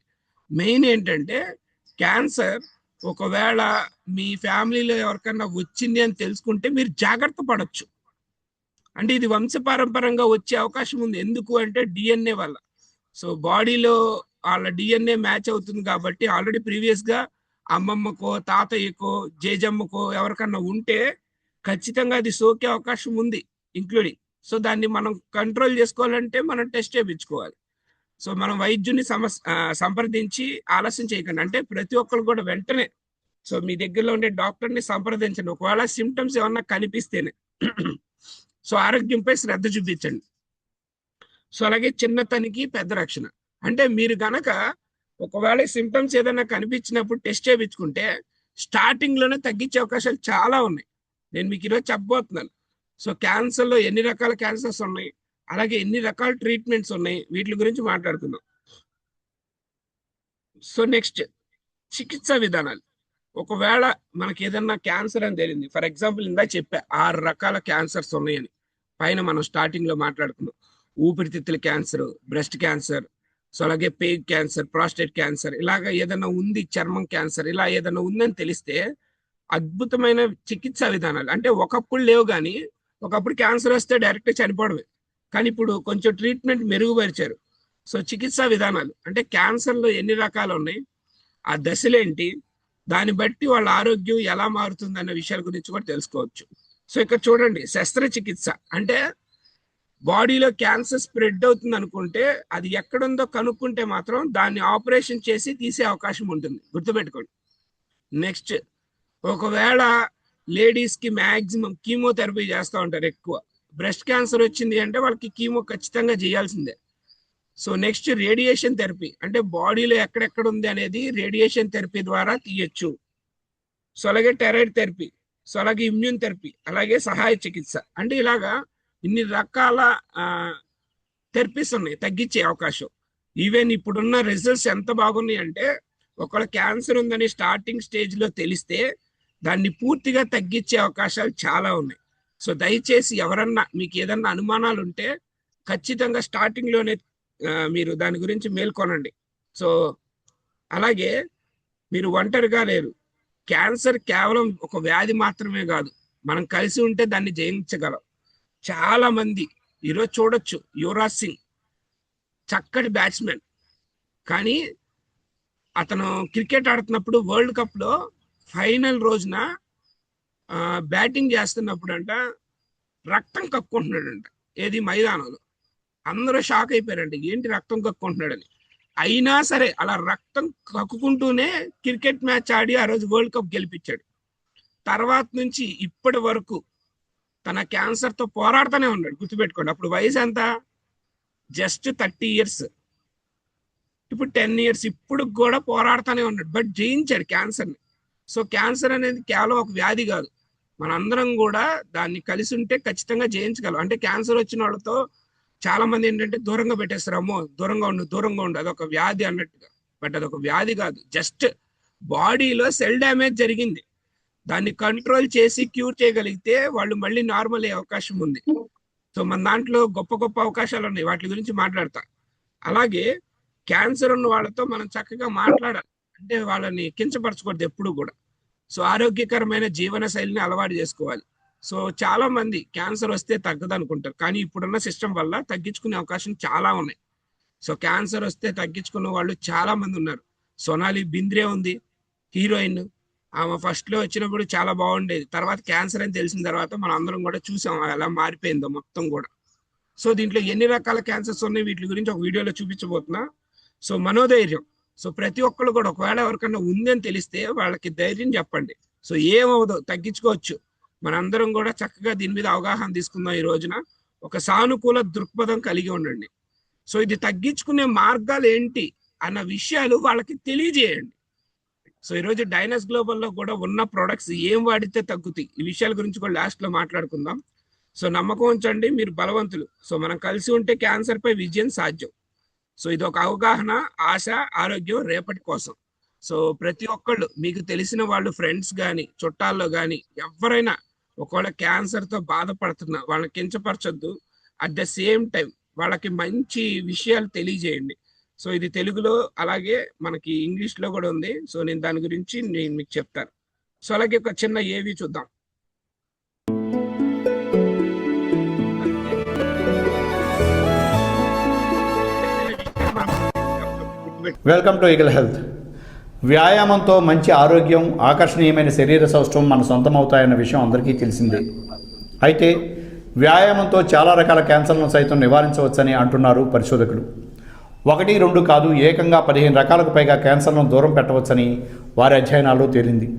మెయిన్ ఏంటంటే క్యాన్సర్ ఒకవేళ మీ ఫ్యామిలీలో ఎవరికన్నా వచ్చింది అని తెలుసుకుంటే మీరు జాగ్రత్త పడవచ్చు. అంటే ఇది వంశపారంపరంగా వచ్చే అవకాశం ఉంది. ఎందుకు అంటే డిఎన్ఏ వల్ల. సో బాడీలో వాళ్ళ డిఎన్ఏ మ్యాచ్ అవుతుంది కాబట్టి ఆల్రెడీ ప్రీవియస్గా అమ్మమ్మకో తాతయ్యకో జేజమ్మకో ఎవరికన్నా ఉంటే ఖచ్చితంగా అది సోకే అవకాశం ఉంది ఇంక్లూడింగ్. సో దాన్ని మనం కంట్రోల్ చేసుకోవాలంటే మనం టెస్ట్ చేయించుకోవాలి. సో మనం వైద్యుని సంప్రదించి ఆలస్యం చేయకండి. అంటే ప్రతి ఒక్కరు కూడా వెంటనే సో మీ దగ్గరలో ఉండే డాక్టర్ని సంప్రదించండి ఒకవేళ సిమ్టమ్స్ ఏమన్నా కనిపిస్తేనే. సో ఆరోగ్యంపై శ్రద్ధ చూపించండి. సో అలాగే చిన్న తనిఖీ పెద్ద రక్షణ. అంటే మీరు గనక ఒకవేళ సిమ్టమ్స్ ఏదైనా కనిపించినప్పుడు టెస్ట్ చేయించుకుంటే స్టార్టింగ్ లోనే తగ్గించే అవకాశాలు చాలా ఉన్నాయి. నేను మీకు ఈరోజు చెప్పబోతున్నాను. సో క్యాన్సర్లో ఎన్ని రకాల క్యాన్సర్స్ ఉన్నాయి, అలాగే ఎన్ని రకాల ట్రీట్మెంట్స్ ఉన్నాయి, వీటి గురించి మాట్లాడుకుందాం. సో నెక్స్ట్ చికిత్సా విధానాలు. ఒకవేళ మనకి ఏదన్నా క్యాన్సర్ అని తెలియంది, ఫర్ ఎగ్జాంపుల్ ఇందా చెప్పా 6 రకాల క్యాన్సర్స్ ఉన్నాయని పైన మనం స్టార్టింగ్ లో మాట్లాడుకున్నాం. ఊపిరితిత్తుల క్యాన్సర్, బ్రెస్ట్ క్యాన్సర్, సో అలాగే పేగ్ క్యాన్సర్, ప్రాస్టేట్ క్యాన్సర్, ఇలాగ ఏదైనా ఉంది, చర్మం క్యాన్సర్, ఇలా ఏదైనా ఉందని తెలిస్తే అద్భుతమైన చికిత్సా విధానాలు. అంటే ఒకప్పుడు లేవు, కానీ ఒకప్పుడు క్యాన్సర్ వస్తే డైరెక్ట్ చనిపోవడమే, కానీ ఇప్పుడు కొంచెం ట్రీట్మెంట్ మెరుగుపరిచారు. సో చికిత్సా విధానాలు అంటే క్యాన్సర్లో ఎన్ని రకాలు ఉన్నాయి, ఆ దశలేంటి, దాన్ని బట్టి వాళ్ళ ఆరోగ్యం ఎలా మారుతుంది అన్న విషయాల గురించి కూడా తెలుసుకోవచ్చు. సో ఇక్కడ చూడండి, శస్త్రచికిత్స అంటే బాడీలో క్యాన్సర్ స్ప్రెడ్ అవుతుంది అనుకుంటే అది ఎక్కడుందో కనుక్కుంటే మాత్రం దాన్ని ఆపరేషన్ చేసి తీసే అవకాశం ఉంటుంది, గుర్తుపెట్టుకోండి. నెక్స్ట్, ఒకవేళ లేడీస్కి మ్యాక్సిమం కీమోథెరపీ చేస్తూ ఉంటారు ఎక్కువ. బ్రెస్ట్ క్యాన్సర్ వచ్చింది అంటే వాళ్ళకి కీమో ఖచ్చితంగా చేయాల్సిందే. సో నెక్స్ట్ రేడియేషన్ థెరపీ, అంటే బాడీలో ఎక్కడెక్కడ ఉంది అనేది రేడియేషన్ థెరపీ ద్వారా తీయచ్చు. సో అలాగే టెరైడ్ థెరపీ, సో అలాగే ఇమ్యూన్ థెరపీ, అలాగే సహాయ చికిత్స. అంటే ఇలాగా ఇన్ని రకాల థెరపీస్ ఉన్నాయి తగ్గించే అవకాశం. ఈవెన్ ఇప్పుడున్న రిజల్ట్స్ ఎంత బాగున్నాయి అంటే ఒకవేళ క్యాన్సర్ ఉందని స్టార్టింగ్ స్టేజ్లో తెలిస్తే దాన్ని పూర్తిగా తగ్గించే అవకాశాలు చాలా ఉన్నాయి. సో దయచేసి ఎవరన్నా మీకు ఏదన్నా అనుమానాలు ఉంటే ఖచ్చితంగా స్టార్టింగ్లోనే మీరు దాని గురించి మేల్కొనండి. సో అలాగే మీరు ఒంటరిగా లేరు, క్యాన్సర్ కేవలం ఒక వ్యాధి మాత్రమే కాదు, మనం కలిసి ఉంటే దాన్ని జయించగలం. చాలా మంది ఈరోజు చూడొచ్చు, యువరాజ్ సింగ్ చక్కటి బ్యాట్స్మెన్, కానీ అతను క్రికెట్ ఆడుతున్నప్పుడు వరల్డ్ కప్ లో ఫైనల్ రోజున బ్యాటింగ్ చేస్తున్నప్పుడు అంట రక్తం కక్కుంటున్నాడంట. ఏది మైదానంలో అందరూ షాక్ అయిపోయారంట, ఏంటి రక్తం కక్కుంటున్నాడని. అయినా సరే అలా రక్తం కక్కుకుంటూనే క్రికెట్ మ్యాచ్ ఆడి ఆ రోజు వరల్డ్ కప్ గెలిపించాడు. తర్వాత నుంచి ఇప్పటి వరకు తన క్యాన్సర్ తో పోరాడుతూనే ఉన్నాడు. గుర్తుపెట్టుకోండి, అప్పుడు వయసు ఎంత, జస్ట్ 30 years, ఇప్పుడు 10 years, ఇప్పుడు కూడా పోరాడుతూనే ఉన్నాడు. బట్ జయించాడు క్యాన్సర్ని. సో క్యాన్సర్ అనేది కేవలం ఒక వ్యాధి కాదు, మనందరం కూడా దాన్ని కలిసి ఉంటే ఖచ్చితంగా జయించగలం. అంటే క్యాన్సర్ వచ్చిన వాళ్ళతో చాలా మంది ఏంటంటే దూరంగా పెట్టేస్తారు, అమ్మో దూరంగా ఉండు అదొక వ్యాధి అన్నట్టుగా. బట్ అదొక వ్యాధి కాదు, జస్ట్ బాడీలో సెల్ డ్యామేజ్ జరిగింది, దాన్ని కంట్రోల్ చేసి క్యూర్ చేయగలిగితే వాళ్ళు మళ్ళీ నార్మల్ అయ్యే అవకాశం ఉంది. సో మన దాంట్లో గొప్ప గొప్ప అవకాశాలు ఉన్నాయి, వాటి గురించి మాట్లాడతా. అలాగే క్యాన్సర్ ఉన్న వాళ్ళతో మనం చక్కగా మాట్లాడాలి, అంటే వాళ్ళని కించపరచకూడదు ఎప్పుడు కూడా. సో ఆరోగ్యకరమైన జీవన శైలిని అలవాటు చేసుకోవాలి. సో చాలా మంది క్యాన్సర్ వస్తే తగ్గదు అనుకుంటారు, కానీ ఇప్పుడున్న సిస్టమ్ వల్ల తగ్గించుకునే అవకాశం చాలా ఉన్నాయి. సో క్యాన్సర్ వస్తే తగ్గించుకున్న వాళ్ళు చాలా మంది ఉన్నారు. సోనాలి బింద్రే ఉంది, హీరోయిన్. ఆమె ఫస్ట్ లో వచ్చినప్పుడు చాలా బాగుండేది, తర్వాత క్యాన్సర్ అని తెలిసిన తర్వాత మనం అందరం కూడా చూసాం ఎలా మారిపోయిందో మొత్తం కూడా. సో దీంట్లో ఎన్ని రకాల క్యాన్సర్స్ ఉన్నాయి, వీటి గురించి ఒక వీడియోలో చూపించబోతున్నా. సో మనోధైర్యం, సో ప్రతి ఒక్కళ్ళు కూడా ఒకవేళ ఎవరికన్నా ఉందని తెలిస్తే వాళ్ళకి ధైర్యం చెప్పండి. సో ఏమవుదో తగ్గించుకోవచ్చు. మనందరం కూడా చక్కగా దీని మీద అవగాహన తీసుకుందాం ఈ రోజున. ఒక సానుకూల దృక్పథం కలిగి ఉండండి. సో ఇది తగ్గించుకునే మార్గాలు ఏంటి అన్న విషయాలు వాళ్ళకి తెలియజేయండి. సో ఈరోజు డైనస్ గ్లోబల్లో కూడా ఉన్న ప్రొడక్ట్స్ ఏం వాడితే తగ్గుతాయి, ఈ విషయాల గురించి కూడా లాస్ట్ లో మాట్లాడుకుందాం. సో నమ్మకం ఉంచండి, మీరు బలవంతులు. సో మనం కలిసి ఉంటే క్యాన్సర్ పై విజయం సాధ్యం. సో ఇది ఒక అవగాహన, ఆశ, ఆరోగ్యం రేపటి కోసం. సో ప్రతి ఒక్కళ్ళు మీకు తెలిసిన వాళ్ళు, ఫ్రెండ్స్ కానీ చుట్టాల్లో కానీ ఎవరైనా ఒకవేళ క్యాన్సర్ తో బాధపడుతున్నా వాళ్ళని కించపరచొద్దు. అట్ ద సేమ్ టైం వాళ్ళకి మంచి విషయాలు తెలియజేయండి. సో ఇది తెలుగులో అలాగే మనకి ఇంగ్లీష్ లో కూడా ఉంది. సో నేను దాని గురించి నేను మీకు చెప్తాను. సో అలాగే ఒక చిన్న ఏవి చూద్దాం. Welcome to Eagle Health. వ్యాయామంతో మంచి ఆరోగ్యం, ఆకర్షణీయమైన శరీర సౌష్ఠవం మన సొంతం అవుతాయన్న విషయం అందరికీ తెలిసిందే. అయితే వ్యాయామంతో చాలా రకాల క్యాన్సర్లను సైతం నివారించవచ్చని అంటున్నారు పరిశోధకులు. 1, 2 కాదు, ఏకంగా 15 రకాలకు పైగా క్యాన్సర్లను దూరం పెట్టవచ్చని వారి అధ్యయనాల్లో తేలింది.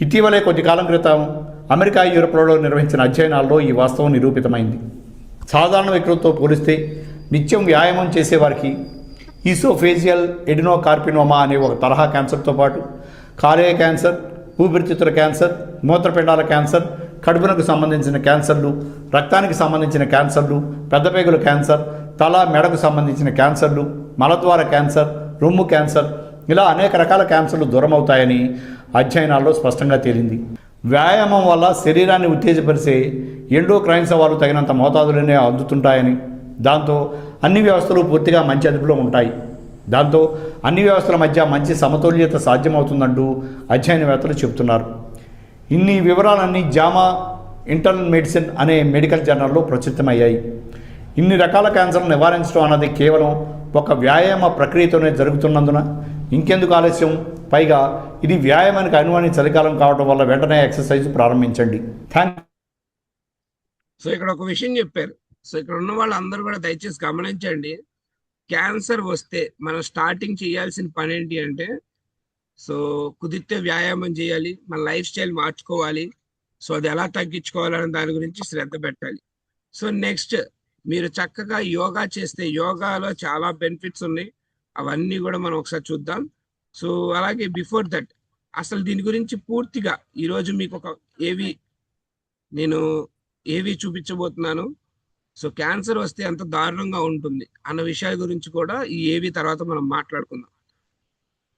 ఇటీవలే కొద్ది కాలం క్రితం అమెరికా, యూరోప్లలో నిర్వహించిన అధ్యయనాల్లో ఈ వాస్తవం నిరూపితమైంది. సాధారణ వ్యక్తులతో పోలిస్తే నిత్యం వ్యాయామం చేసేవారికి ఈసోఫేజియల్ ఎడినోకార్పినోమా అనే ఒక తరహా క్యాన్సర్తో పాటు కాలేయ క్యాన్సర్, ఊపిరితిత్తుల క్యాన్సర్, మూత్రపిండాల క్యాన్సర్, కడుపునకు సంబంధించిన క్యాన్సర్లు, రక్తానికి సంబంధించిన క్యాన్సర్లు, పెద్దపేగుల క్యాన్సర్, తల మెడకు సంబంధించిన క్యాన్సర్లు, మలద్వార క్యాన్సర్, రొమ్ము క్యాన్సర్, ఇలా అనేక రకాల క్యాన్సర్లు దూరం అవుతాయని అధ్యయనాల్లో స్పష్టంగా తేలింది. వ్యాయామం వల్ల శరీరాన్ని ఉత్తేజపరిచే ఎండోక్రైన్ సవాలు తగినంత మోతాదులోనే అందుతుంటాయని, దాంతో అన్ని వ్యవస్థలు పూర్తిగా మంచి అదుపులో ఉంటాయి, దాంతో అన్ని వ్యవస్థల మధ్య మంచి సమతుల్యత సాధ్యమవుతుందంటూ అధ్యయనవేత్తలు చెబుతున్నారు. ఇన్ని వివరాలన్నీ జామా ఇంటర్నల్ మెడిసిన్ అనే మెడికల్ జర్నల్లో ప్రచురితమయ్యాయి. ఇన్ని రకాల క్యాన్సర్ను నివారించడం అన్నది కేవలం ఒక వ్యాయామ ప్రక్రియతోనే జరుగుతున్నందున ఇంకెందుకు ఆలస్యం? పైగా ఇది వ్యాయామానికి అనువైన చలికాలం కావడం వల్ల వెంటనే ఎక్సర్సైజ్ ప్రారంభించండి. సో ఇక్కడ ఒక విషయం చెప్పారు. సో ఇక్కడ ఉన్న వాళ్ళందరూ కూడా దయచేసి గమనించండి. క్యాన్సర్ వస్తే మనం స్టార్టింగ్ చేయాల్సిన పని ఏంటి అంటే, సో కుదిరితే వ్యాయామం చేయాలి, మన లైఫ్ స్టైల్ మార్చుకోవాలి. సో అది ఎలా తగ్గించుకోవాలనే దాని గురించి శ్రద్ధ పెట్టాలి. సో నెక్స్ట్ మీరు చక్కగా యోగా చేస్తే యోగాలో చాలా బెనిఫిట్స్ ఉన్నాయి, అవన్నీ కూడా మనం ఒకసారి చూద్దాం. సో అలాగే బిఫోర్ దట్ అసలు దీని గురించి పూర్తిగా ఈరోజు మీకు ఒక నేను ఏవి చూపించబోతున్నాను. సో క్యాన్సర్ వస్తే ఎంత దారుణంగా ఉంటుంది అన్న విషయాల గురించి కూడా ఈ ఏవి తర్వాత మనం మాట్లాడుకుందాం.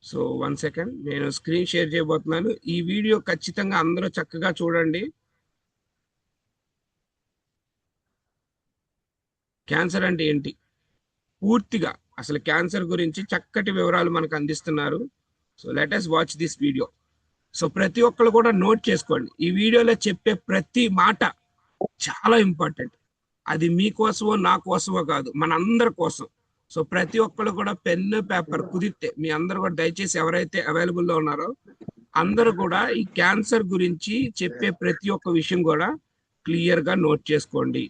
సో 1 సెకండ్, నేను స్క్రీన్ షేర్ చేయబోతున్నాను. ఈ వీడియో ఖచ్చితంగా అందరూ చక్కగా చూడండి. క్యాన్సర్ అంటే ఏంటి పూర్తిగా, అసలు క్యాన్సర్ గురించి చక్కటి వివరాలు మనకు అందిస్తున్నారు. So let us watch this video. So ప్రతి ఒక్కరు కూడా నోట్ చేసుకోండి. ఈ వీడియోలో చెప్పే ప్రతి మాట చాలా ఇంపార్టెంట్. అది మీకోసమో నా కోసమో కాదు, మన అందరి కోసం. సో ప్రతి ఒక్కరు కూడా పెన్ను పేపర్ కుదిరితే మీ అందరు కూడా దయచేసి ఎవరైతే అవైలబుల్లో ఉన్నారో అందరూ కూడా ఈ క్యాన్సర్ గురించి చెప్పే ప్రతి ఒక్క విషయం కూడా క్లియర్ గా నోట్ చేసుకోండి.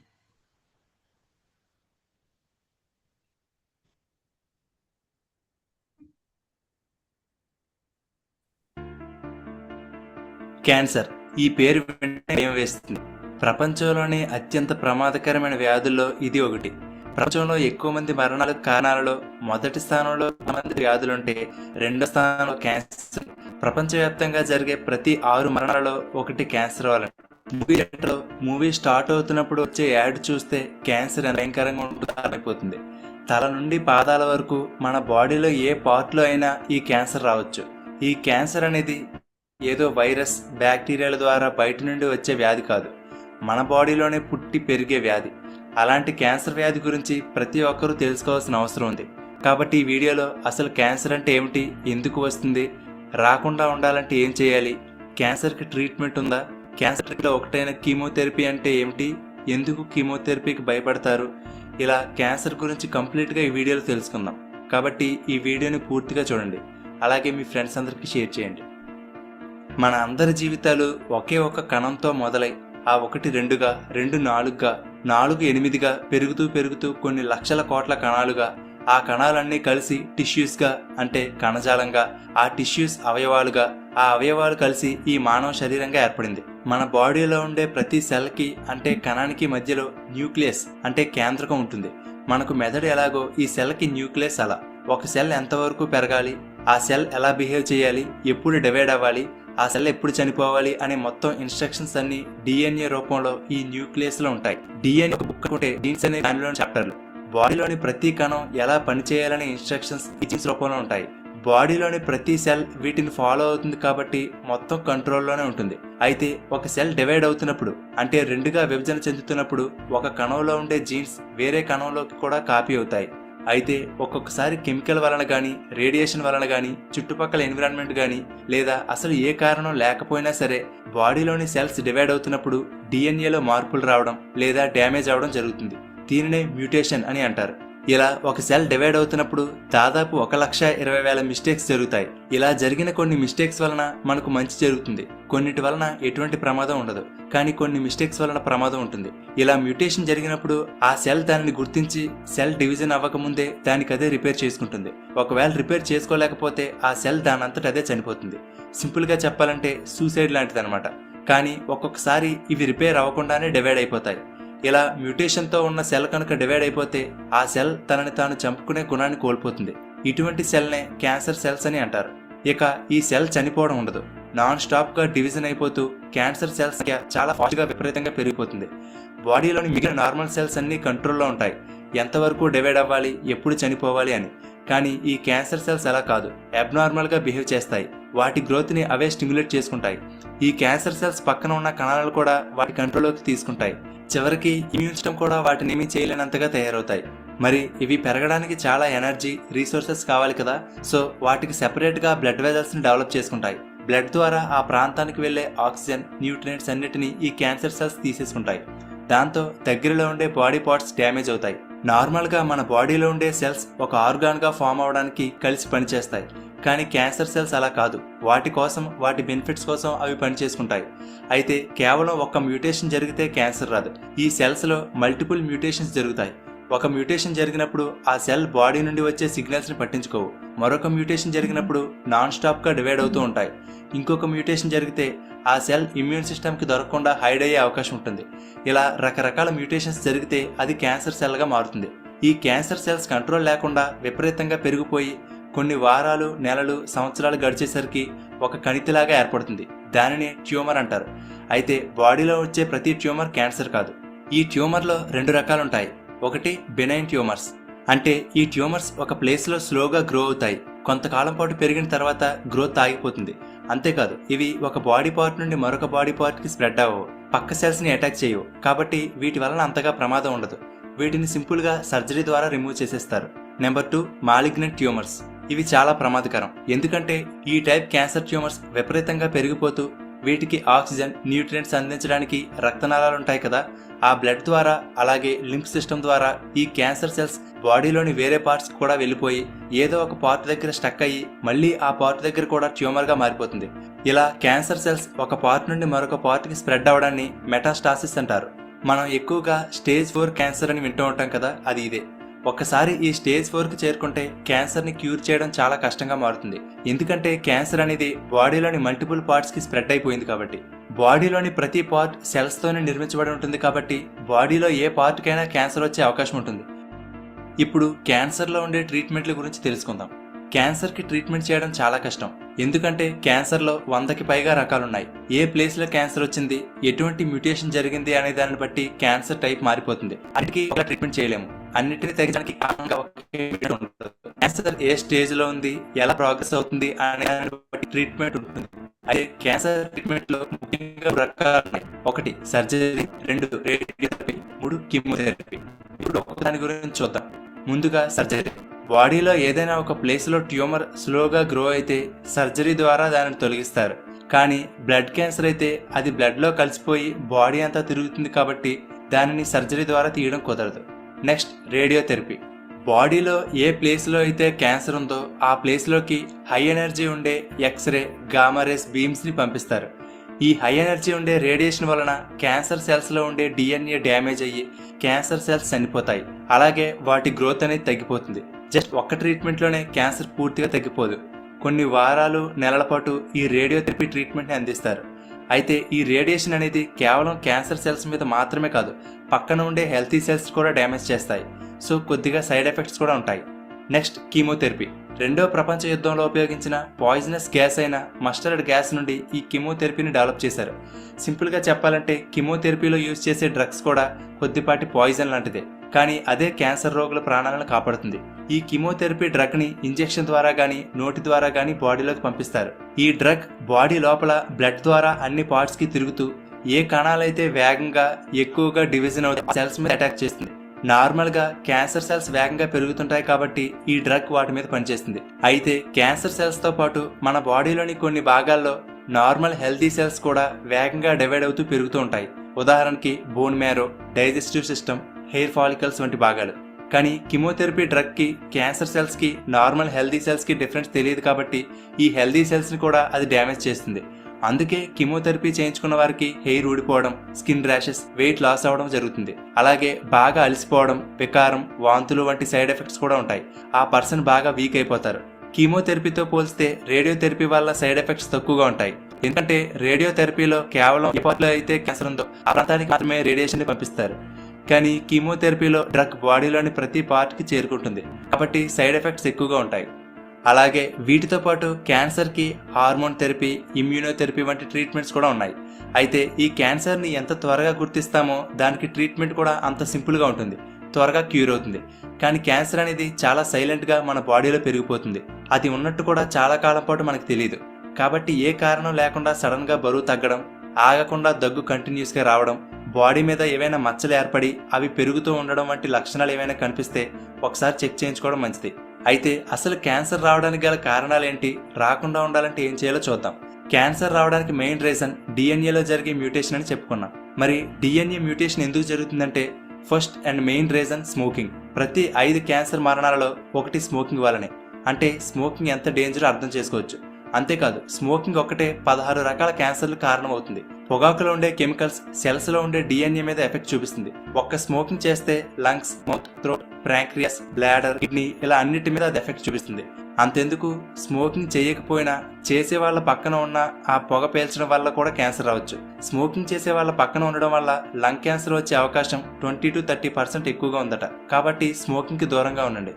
క్యాన్సర్ ఈ పేరు వెంటనే భయం వేస్తుంది. ప్రపంచంలోనే అత్యంత ప్రమాదకరమైన వ్యాధుల్లో ఇది ఒకటి. ప్రపంచంలో ఎక్కువ మంది మరణాలకు కారణాలలో మొదటి స్థానంలో మంది వ్యాధులుంటే రెండో స్థానంలో క్యాన్సర్. ప్రపంచవ్యాప్తంగా జరిగే ప్రతి 6 మరణాలలో ఒకటి క్యాన్సర్ వల్ల. మూవీ స్టార్ట్ అవుతున్నప్పుడు వచ్చే యాడ్ చూస్తే క్యాన్సర్ భయంకరంగా ఉంటుందో అర్థమైపోతుంది. తల నుండి పాదాల వరకు మన బాడీలో ఏ పార్ట్లో అయినా ఈ క్యాన్సర్ రావచ్చు. ఈ క్యాన్సర్ అనేది ఏదో వైరస్ బ్యాక్టీరియాల ద్వారా బయట నుండి వచ్చే వ్యాధి కాదు, మన బాడీలోనే పుట్టి పెరిగే వ్యాధి. అలాంటి క్యాన్సర్ వ్యాధి గురించి ప్రతి ఒక్కరూ తెలుసుకోవాల్సిన అవసరం ఉంది. కాబట్టి ఈ వీడియోలో అసలు క్యాన్సర్ అంటే ఏమిటి, ఎందుకు వస్తుంది, రాకుండా ఉండాలంటే ఏం చేయాలి, క్యాన్సర్కి ట్రీట్మెంట్ ఉందా, క్యాన్సర్లో ఒకటైన కీమోథెరపీ అంటే ఏమిటి, ఎందుకు కీమోథెరపీకి భయపడతారు, ఇలా క్యాన్సర్ గురించి కంప్లీట్గా ఈ వీడియోలో తెలుసుకుందాం. కాబట్టి ఈ వీడియోని పూర్తిగా చూడండి, అలాగే మీ ఫ్రెండ్స్ అందరికీ షేర్ చేయండి. మన అందరి జీవితాలు ఒకే ఒక కణంతో మొదలై ఆ 1 2గా, 2 4గా, 4 8గా పెరుగుతూ కొన్ని లక్షల కోట్ల కణాలుగా, ఆ కణాలన్నీ కలిసి టిష్యూస్గా అంటే కణజాలంగా, ఆ టిష్యూస్ అవయవాలుగా, ఆ అవయవాలు కలిసి ఈ మానవ శరీరంగా ఏర్పడింది. మన బాడీలో ఉండే ప్రతి సెల్కి అంటే కణానికి మధ్యలో న్యూక్లియస్ అంటే కేంద్రకం ఉంటుంది. మనకు మెదడు ఎలాగో ఈ సెల్కి న్యూక్లియస్ అలా. ఒక సెల్ ఎంతవరకు పెరగాలి, ఆ సెల్ ఎలా బిహేవ్ చేయాలి, ఎప్పుడు డివైడ్ అవ్వాలి, ఆ సెల్ ఎప్పుడు చనిపోవాలి అనే మొత్తం ఇన్స్ట్రక్షన్స్ అన్ని డిఎన్ఏ రూపంలో ఈ న్యూక్లియస్ లో ఉంటాయి. డిఎన్ఏ బుక్ ఉంటే జీన్స్ అనే దానిలోని చాప్టర్లు. బాడీలోని ప్రతి కణం ఎలా పనిచేయాలనే ఇన్స్ట్రక్షన్స్ ఈ జీన్స్ రూపంలో ఉంటాయి. బాడీలోని ప్రతి సెల్ వీటిని ఫాలో అవుతుంది కాబట్టి మొత్తం కంట్రోల్లోనే ఉంటుంది. అయితే ఒక సెల్ డివైడ్ అవుతున్నప్పుడు అంటే 2గా విభజన చెందుతున్నప్పుడు ఒక కణంలో ఉండే జీన్స్ వేరే కణంలోకి కూడా కాపీ అవుతాయి. అయితే ఒక్కొక్కసారి కెమికల్ వలన కానీ, రేడియేషన్ వలన కానీ, చుట్టుపక్కల ఎన్విరాన్మెంట్ కానీ, లేదా అసలు ఏ కారణం లేకపోయినా సరే బాడీలోని సెల్స్ డివైడ్ అవుతున్నప్పుడు డిఎన్ఏలో మార్పులు రావడం లేదా డ్యామేజ్ అవడం జరుగుతుంది. దీనినే మ్యూటేషన్ అని అంటారు. ఇలా ఒక సెల్ డివైడ్ అవుతున్నప్పుడు దాదాపు 1,20,000 మిస్టేక్స్ జరుగుతాయి. ఇలా జరిగిన కొన్ని మిస్టేక్స్ వలన మనకు మంచి జరుగుతుంది, కొన్నిటి వలన ఎటువంటి ప్రమాదం ఉండదు, కానీ కొన్ని మిస్టేక్స్ వలన ప్రమాదం ఉంటుంది. ఇలా మ్యూటేషన్ జరిగినప్పుడు ఆ సెల్ దానిని గుర్తించి సెల్ డివిజన్ అవ్వకముందే దానికి అదే రిపేర్ చేసుకుంటుంది. ఒకవేళ రిపేర్ చేసుకోలేకపోతే ఆ సెల్ దానంతట అదే చనిపోతుంది. సింపుల్ గా చెప్పాలంటే సూసైడ్ లాంటిది అనమాట. కానీ ఒక్కొక్కసారి ఇవి రిపేర్ అవ్వకుండానే డివైడ్ అయిపోతాయి. ఇలా మ్యూటేషన్తో ఉన్న సెల్ కనుక డివైడ్ అయిపోతే ఆ సెల్ తనని తాను చంపుకునే గుణాన్ని కోల్పోతుంది. ఇటువంటి సెల్నే క్యాన్సర్ సెల్స్ అని అంటారు. ఇక ఈ సెల్ చనిపోవడం ఉండదు, నాన్ స్టాప్ గా డివిజన్ అయిపోతూ క్యాన్సర్ సెల్స్ సంఖ్య చాలా ఫాస్ట్ గా విపరీతంగా పెరిగిపోతుంది. బాడీలోని మిగిలిన నార్మల్ సెల్స్ అన్ని కంట్రోల్లో ఉంటాయి, ఎంతవరకు డివైడ్ అవ్వాలి, ఎప్పుడు చనిపోవాలి అని. కానీ ఈ క్యాన్సర్ సెల్స్ అలా కాదు, అబ్నార్మల్ గా బిహేవ్ చేస్తాయి. వాటి గ్రోత్ ని అవే స్టిమ్యులేట్ చేసుకుంటాయి. ఈ క్యాన్సర్ సెల్స్ పక్కన ఉన్న కణాలను కూడా వాటి కంట్రోల్లోకి తీసుకుంటాయి. చివరికి ఇమ్యూన్ సిస్టమ్ కూడా వాటిని ఏమీ చేయలేనంతగా తయారవుతాయి. మరి ఇవి పెరగడానికి చాలా ఎనర్జీ, రీసోర్సెస్ కావాలి కదా. సో వాటికి సెపరేట్ గా బ్లడ్ వెజల్స్ ని డెవలప్ చేసుకుంటాయి. బ్లడ్ ద్వారా ఆ ప్రాంతానికి వెళ్లే ఆక్సిజన్, న్యూట్రియంట్స్ అన్నిటినీ ఈ క్యాన్సర్ సెల్స్ తీసేసుకుంటాయి. దాంతో దగ్గరలో ఉండే బాడీ పార్ట్స్ డ్యామేజ్ అవుతాయి. నార్మల్ గా మన బాడీలో ఉండే సెల్స్ ఒక ఆర్గాన్ గా ఫామ్ అవడానికి కలిసి పనిచేస్తాయి. కానీ క్యాన్సర్ సెల్స్ అలా కాదు, వాటి కోసం, వాటి బెనిఫిట్స్ కోసం అవి పనిచేసుకుంటాయి. అయితే కేవలం ఒక్క మ్యూటేషన్ జరిగితే క్యాన్సర్ రాదు. ఈ సెల్స్ లో మల్టిపుల్ మ్యూటేషన్స్ జరుగుతాయి. ఒక మ్యూటేషన్ జరిగినప్పుడు ఆ సెల్ బాడీ నుండి వచ్చే సిగ్నల్స్ ని పట్టించుకోవు. మరొక మ్యూటేషన్ జరిగినప్పుడు నాన్ స్టాప్ గా డివైడ్ అవుతూ ఉంటాయి. ఇంకొక మ్యూటేషన్ జరిగితే ఆ సెల్ ఇమ్యూన్ సిస్టమ్ కి దొరకకుండా హైడ్ అయ్యే అవకాశం ఉంటుంది. ఇలా రకరకాల మ్యూటేషన్స్ జరిగితే అది క్యాన్సర్ సెల్ గా మారుతుంది. ఈ క్యాన్సర్ సెల్స్ కంట్రోల్ లేకుండా విపరీతంగా పెరిగిపోయి కొన్ని వారాలు, నెలలు, సంవత్సరాలు గడిచేసరికి ఒక కణితిలాగా ఏర్పడుతుంది. దానిని ట్యూమర్ అంటారు. అయితే బాడీలో వచ్చే ప్రతి ట్యూమర్ క్యాన్సర్ కాదు. ఈ ట్యూమర్లో 2 రకాలుంటాయి. ఒకటి బెనైన్ ట్యూమర్స్, అంటే ఈ ట్యూమర్స్ ఒక ప్లేస్లో స్లోగా గ్రో అవుతాయి. కొంతకాలం పాటు పెరిగిన తర్వాత గ్రోత్ ఆగిపోతుంది. అంతేకాదు ఇవి ఒక బాడీ పార్ట్ నుండి మరొక బాడీ పార్ట్కి స్ప్రెడ్ అవ్వవు, పక్క సెల్స్ని అటాక్ చేయవు. కాబట్టి వీటి వలన అంతగా ప్రమాదం ఉండదు. వీటిని సింపుల్గా సర్జరీ ద్వారా రిమూవ్ చేసేస్తారు. Number 2 malignant tumours. ఇవి చాలా ప్రమాదకరం. ఎందుకంటే ఈ టైప్ క్యాన్సర్ ట్యూమర్స్ విపరీతంగా పెరిగిపోతూ వీటికి ఆక్సిజన్, న్యూట్రియంట్స్ అందించడానికి రక్తనాళాలు ఉంటాయి కదా, ఆ బ్లడ్ ద్వారా అలాగే లింఫ్ సిస్టమ్ ద్వారా ఈ క్యాన్సర్ సెల్స్ బాడీలోని వేరే పార్ట్స్ కూడా వెళ్ళిపోయి ఏదో ఒక పార్ట్ దగ్గర స్టక్ అయ్యి మళ్ళీ ఆ పార్ట్ దగ్గర కూడా ట్యూమర్ గా మారిపోతుంది. ఇలా క్యాన్సర్ సెల్స్ ఒక పార్ట్ నుండి మరొక పార్ట్ కి స్ప్రెడ్ అవడాన్ని మెటాస్టాసిస్ అంటారు. మనం ఎక్కువగా స్టేజ్ 4 క్యాన్సర్ అని వింటూ ఉంటాం కదా, అది ఇదే. ఒక్కసారి ఈ స్టేజ్ 4కి చేరుకుంటే క్యాన్సర్ని క్యూర్ చేయడం చాలా కష్టంగా మారుతుంది. ఎందుకంటే క్యాన్సర్ అనేది బాడీలోని మల్టిపుల్ పార్ట్స్కి స్ప్రెడ్ అయిపోయింది కాబట్టి. బాడీలోని ప్రతి పార్ట్ సెల్స్తోనే నిర్మించబడి ఉంటుంది కాబట్టి బాడీలో ఏ పార్ట్కైనా క్యాన్సర్ వచ్చే అవకాశం ఉంటుంది. ఇప్పుడు క్యాన్సర్లో ఉండే ట్రీట్మెంట్ల గురించి తెలుసుకుందాం. క్యాన్సర్కి ట్రీట్మెంట్ చేయడం చాలా కష్టం. ఎందుకంటే క్యాన్సర్లో 100కి పైగా రకాలున్నాయి. ఏ ప్లేస్లో క్యాన్సర్ వచ్చింది, ఎటువంటి మ్యూటేషన్ జరిగింది అనే దాన్ని బట్టి క్యాన్సర్ టైప్ మారిపోతుంది. అన్నిటికీ ఒక ట్రీట్మెంట్ చేయలేము. అన్నిటిని తగ్గించడానికి క్యాన్సర్ ఏ స్టేజ్లో ఉంది, ఎలా ప్రోగ్రెస్ అవుతుంది అనే దాన్ని బట్టి ట్రీట్మెంట్ ఉంటుంది. అయితే క్యాన్సర్ ట్రీట్మెంట్లో ముఖ్యంగా రకాలు ఉన్నాయి. 1 సర్జరీ, 2 రేడియోథెరపీ, 3 కీమోథెరపీ. ఇప్పుడు ఒక్కొక్కదాని గురించి చూద్దాం. ముందుగా సర్జరీ. బాడీలో ఏదైనా ఒక ప్లేస్లో ట్యూమర్ స్లోగా గ్రో అయితే సర్జరీ ద్వారా దానిని తొలగిస్తారు. కానీ బ్లడ్ క్యాన్సర్ అయితే అది బ్లడ్లో కలిసిపోయి బాడీ అంతా తిరుగుతుంది కాబట్టి దానిని సర్జరీ ద్వారా తీయడం కుదరదు. Next radiotherapy. బాడీలో ఏ ప్లేస్లో అయితే క్యాన్సర్ ఉందో ఆ ప్లేస్లోకి హై ఎనర్జీ ఉండే ఎక్స్రే, గామారేస్ బీమ్స్ని పంపిస్తారు. ఈ హై ఎనర్జీ ఉండే రేడియేషన్ వలన క్యాన్సర్ సెల్స్లో ఉండే DNA డ్యామేజ్ అయ్యి క్యాన్సర్ సెల్స్ చనిపోతాయి. అలాగే వాటి గ్రోత్ అనేది తగ్గిపోతుంది. జస్ట్ ఒక్క ట్రీట్మెంట్లోనే క్యాన్సర్ పూర్తిగా తగ్గిపోదు. కొన్ని వారాలు, నెలల పాటు ఈ రేడియోథెరపీ ట్రీట్మెంట్ని అందిస్తారు. అయితే ఈ రేడియేషన్ అనేది కేవలం క్యాన్సర్ సెల్స్ మీద మాత్రమే కాదు, పక్కన ఉండే హెల్తీ సెల్స్ కూడా డ్యామేజ్ చేస్తాయి. సో కొద్దిగా సైడ్ ఎఫెక్ట్స్ కూడా ఉంటాయి. Next chemotherapy. 2వ ప్రపంచ యుద్ధంలో ఉపయోగించిన పాయిజనస్ గ్యాస్ అయిన మస్టర్డ్ గ్యాస్ నుండి ఈ కీమోథెరపీని డెవలప్ చేశారు. సింపుల్గా చెప్పాలంటే కీమోథెరపీలో యూజ్ చేసే డ్రగ్స్ కూడా కొద్దిపాటి పాయిజన్ లాంటిదే, కానీ అదే క్యాన్సర్ రోగుల ప్రాణాలను కాపాడుతుంది. ఈ కీమోథెరపీ డ్రగ్ని ఇంజెక్షన్ ద్వారా కానీ నోటి ద్వారా కానీ బాడీలోకి పంపిస్తారు. ఈ డ్రగ్ బాడీ లోపల బ్లడ్ ద్వారా అన్ని పార్ట్స్కి తిరుగుతూ ఏ కణాలైతే వేగంగా ఎక్కువగా డివిజన్ అవుతాయి సెల్స్ మీద అటాక్ చేస్తుంది. నార్మల్గా క్యాన్సర్ సెల్స్ వేగంగా పెరుగుతుంటాయి కాబట్టి ఈ డ్రగ్ వాటి మీద పనిచేస్తుంది. అయితే క్యాన్సర్ సెల్స్తో పాటు మన బాడీలోని కొన్ని భాగాల్లో నార్మల్ హెల్తీ సెల్స్ కూడా వేగంగా డివైడ్ అవుతూ పెరుగుతూ ఉంటాయి. ఉదాహరణకి bone marrow, digestive system, hair follicles వంటి భాగాలు. కానీ కీమోథెరపీ డ్రగ్కి క్యాన్సర్ సెల్స్కి నార్మల్ హెల్దీ సెల్స్కి డిఫరెన్స్ తెలియదు కాబట్టి ఈ హెల్దీ సెల్స్ని కూడా అది డ్యామేజ్ చేస్తుంది. అందుకే కీమోథెరపీ చేయించుకున్న వారికి హెయిర్ ఊడిపోవడం, స్కిన్ ర్యాషెస్, వెయిట్ లాస్ అవ్వడం జరుగుతుంది. అలాగే బాగా అలసిపోవడం, వికారం, వాంతులు వంటి సైడ్ ఎఫెక్ట్స్ కూడా ఉంటాయి. ఆ పర్సన్ బాగా వీక్ అయిపోతారు. కీమోథెరపీతో పోలిస్తే రేడియోథెరపీ వల్ల సైడ్ ఎఫెక్ట్స్ తక్కువగా ఉంటాయి. ఎందుకంటే రేడియోథెరపీలో కేవలం ఏ పార్ట్లో అయితే క్యాన్సర్ ఉందో ఆ ప్రాంతానికి మాత్రమే రేడియేషన్ పంపిస్తారు. కానీ కీమోథెరపీలో డ్రగ్ బాడీలోని ప్రతి పార్ట్కి చేరుకుంటుంది కాబట్టి సైడ్ ఎఫెక్ట్స్ ఎక్కువగా ఉంటాయి. అలాగే వీటితో పాటు క్యాన్సర్కి హార్మోన్ థెరపీ, ఇమ్యూనోథెరపీ వంటి ట్రీట్మెంట్స్ కూడా ఉన్నాయి. అయితే ఈ క్యాన్సర్ని ఎంత త్వరగా గుర్తిస్తామో దానికి ట్రీట్మెంట్ కూడా అంత సింపుల్గా ఉంటుంది, త్వరగా క్యూర్ అవుతుంది. కానీ క్యాన్సర్ అనేది చాలా సైలెంట్గా మన బాడీలో పెరిగిపోతుంది. అది ఉన్నట్టు కూడా చాలా కాలం పాటు మనకు తెలియదు. కాబట్టి ఏ కారణం లేకుండా సడన్గా బరువు తగ్గడం, ఆగకుండా దగ్గు కంటిన్యూస్గా రావడం, బాడీ మీద ఏవైనా మచ్చలు ఏర్పడి అవి పెరుగుతూ ఉండడం వంటి లక్షణాలు ఏమైనా కనిపిస్తే ఒకసారి చెక్ చేయించుకోవడం మంచిది. అయితే అసలు క్యాన్సర్ రావడానికి గల కారణాలు ఏంటి, రాకుండా ఉండాలంటే ఏం చేయాలో చూద్దాం. క్యాన్సర్ రావడానికి మెయిన్ రీజన్ డిఎన్ఏలో జరిగే మ్యూటేషన్ అని చెప్పుకున్నాం. మరి డిఎన్ఏ మ్యూటేషన్ ఎందుకు జరుగుతుందంటే first and main reason smoking. ప్రతి 5 క్యాన్సర్ మరణాలలో 1 స్మోకింగ్ వల్లనే. అంటే స్మోకింగ్ ఎంత డేంజరో అర్థం చేసుకోవచ్చు. అంతేకాదు స్మోకింగ్ ఒక్కటే 16 రకాల క్యాన్సర్లు కారణమవుతుంది. పొగాకులో ఉండే కెమికల్స్ సెల్స్లో ఉండే డిఎన్ఏ మీద ఎఫెక్ట్ చూపిస్తుంది. ఒక్క స్మోకింగ్ చేస్తే lungs, mouth, throat, pancreas, bladder, kidney ఇలా అన్నిటి మీద అది ఎఫెక్ట్ చూపిస్తుంది. అంతెందుకు స్మోకింగ్ చేయకపోయినా చేసే వాళ్ళ పక్కన ఉన్న ఆ పొగ పీల్చడం వల్ల కూడా క్యాన్సర్ రావచ్చు. స్మోకింగ్ చేసే వాళ్ళ పక్కన ఉండడం వల్ల లంగ్ క్యాన్సర్ వచ్చే అవకాశం 20 to 30% ఎక్కువగా ఉందట. కాబట్టి స్మోకింగ్కి దూరంగా ఉండండి.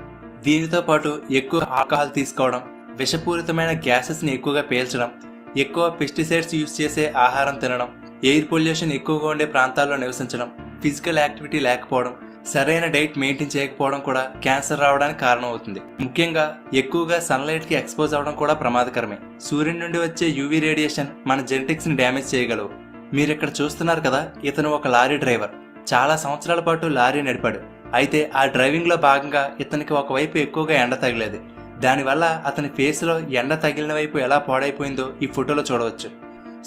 దీనితో పాటు ఎక్కువ ఆల్కహాల్ తీసుకోవడం, విషపూరితమైన గ్యాసెస్ని ఎక్కువగా పీల్చడం, ఎక్కువ పెస్టిసైడ్స్ యూజ్ చేసే ఆహారం తినడం, ఎయిర్ పొల్యూషన్ ఎక్కువగా ఉండే ప్రాంతాల్లో నివసించడం, ఫిజికల్ యాక్టివిటీ లేకపోవడం, సరైన డైట్ మెయింటైన్ చేయకపోవడం కూడా క్యాన్సర్ రావడానికి కారణం అవుతుంది. ముఖ్యంగా ఎక్కువగా సన్లైట్కి ఎక్స్పోజ్ అవ్వడం కూడా ప్రమాదకరమే. సూర్యుడి నుండి వచ్చే యూవీ రేడియేషన్ మన జెనెటిక్స్ని డ్యామేజ్ చేయగలవు. మీరు ఇక్కడ చూస్తున్నారు కదా, ఇతను ఒక లారీ డ్రైవర్. చాలా సంవత్సరాల పాటు లారీ నడిపాడు. అయితే ఆ డ్రైవింగ్లో భాగంగా ఇతనికి ఒకవైపు ఎక్కువగా ఎండ తగిలేది. దానివల్ల అతని ఫేస్లో ఎండ తగిలిన వైపు ఎలా పాడైపోయిందో ఈ ఫోటోలో చూడవచ్చు.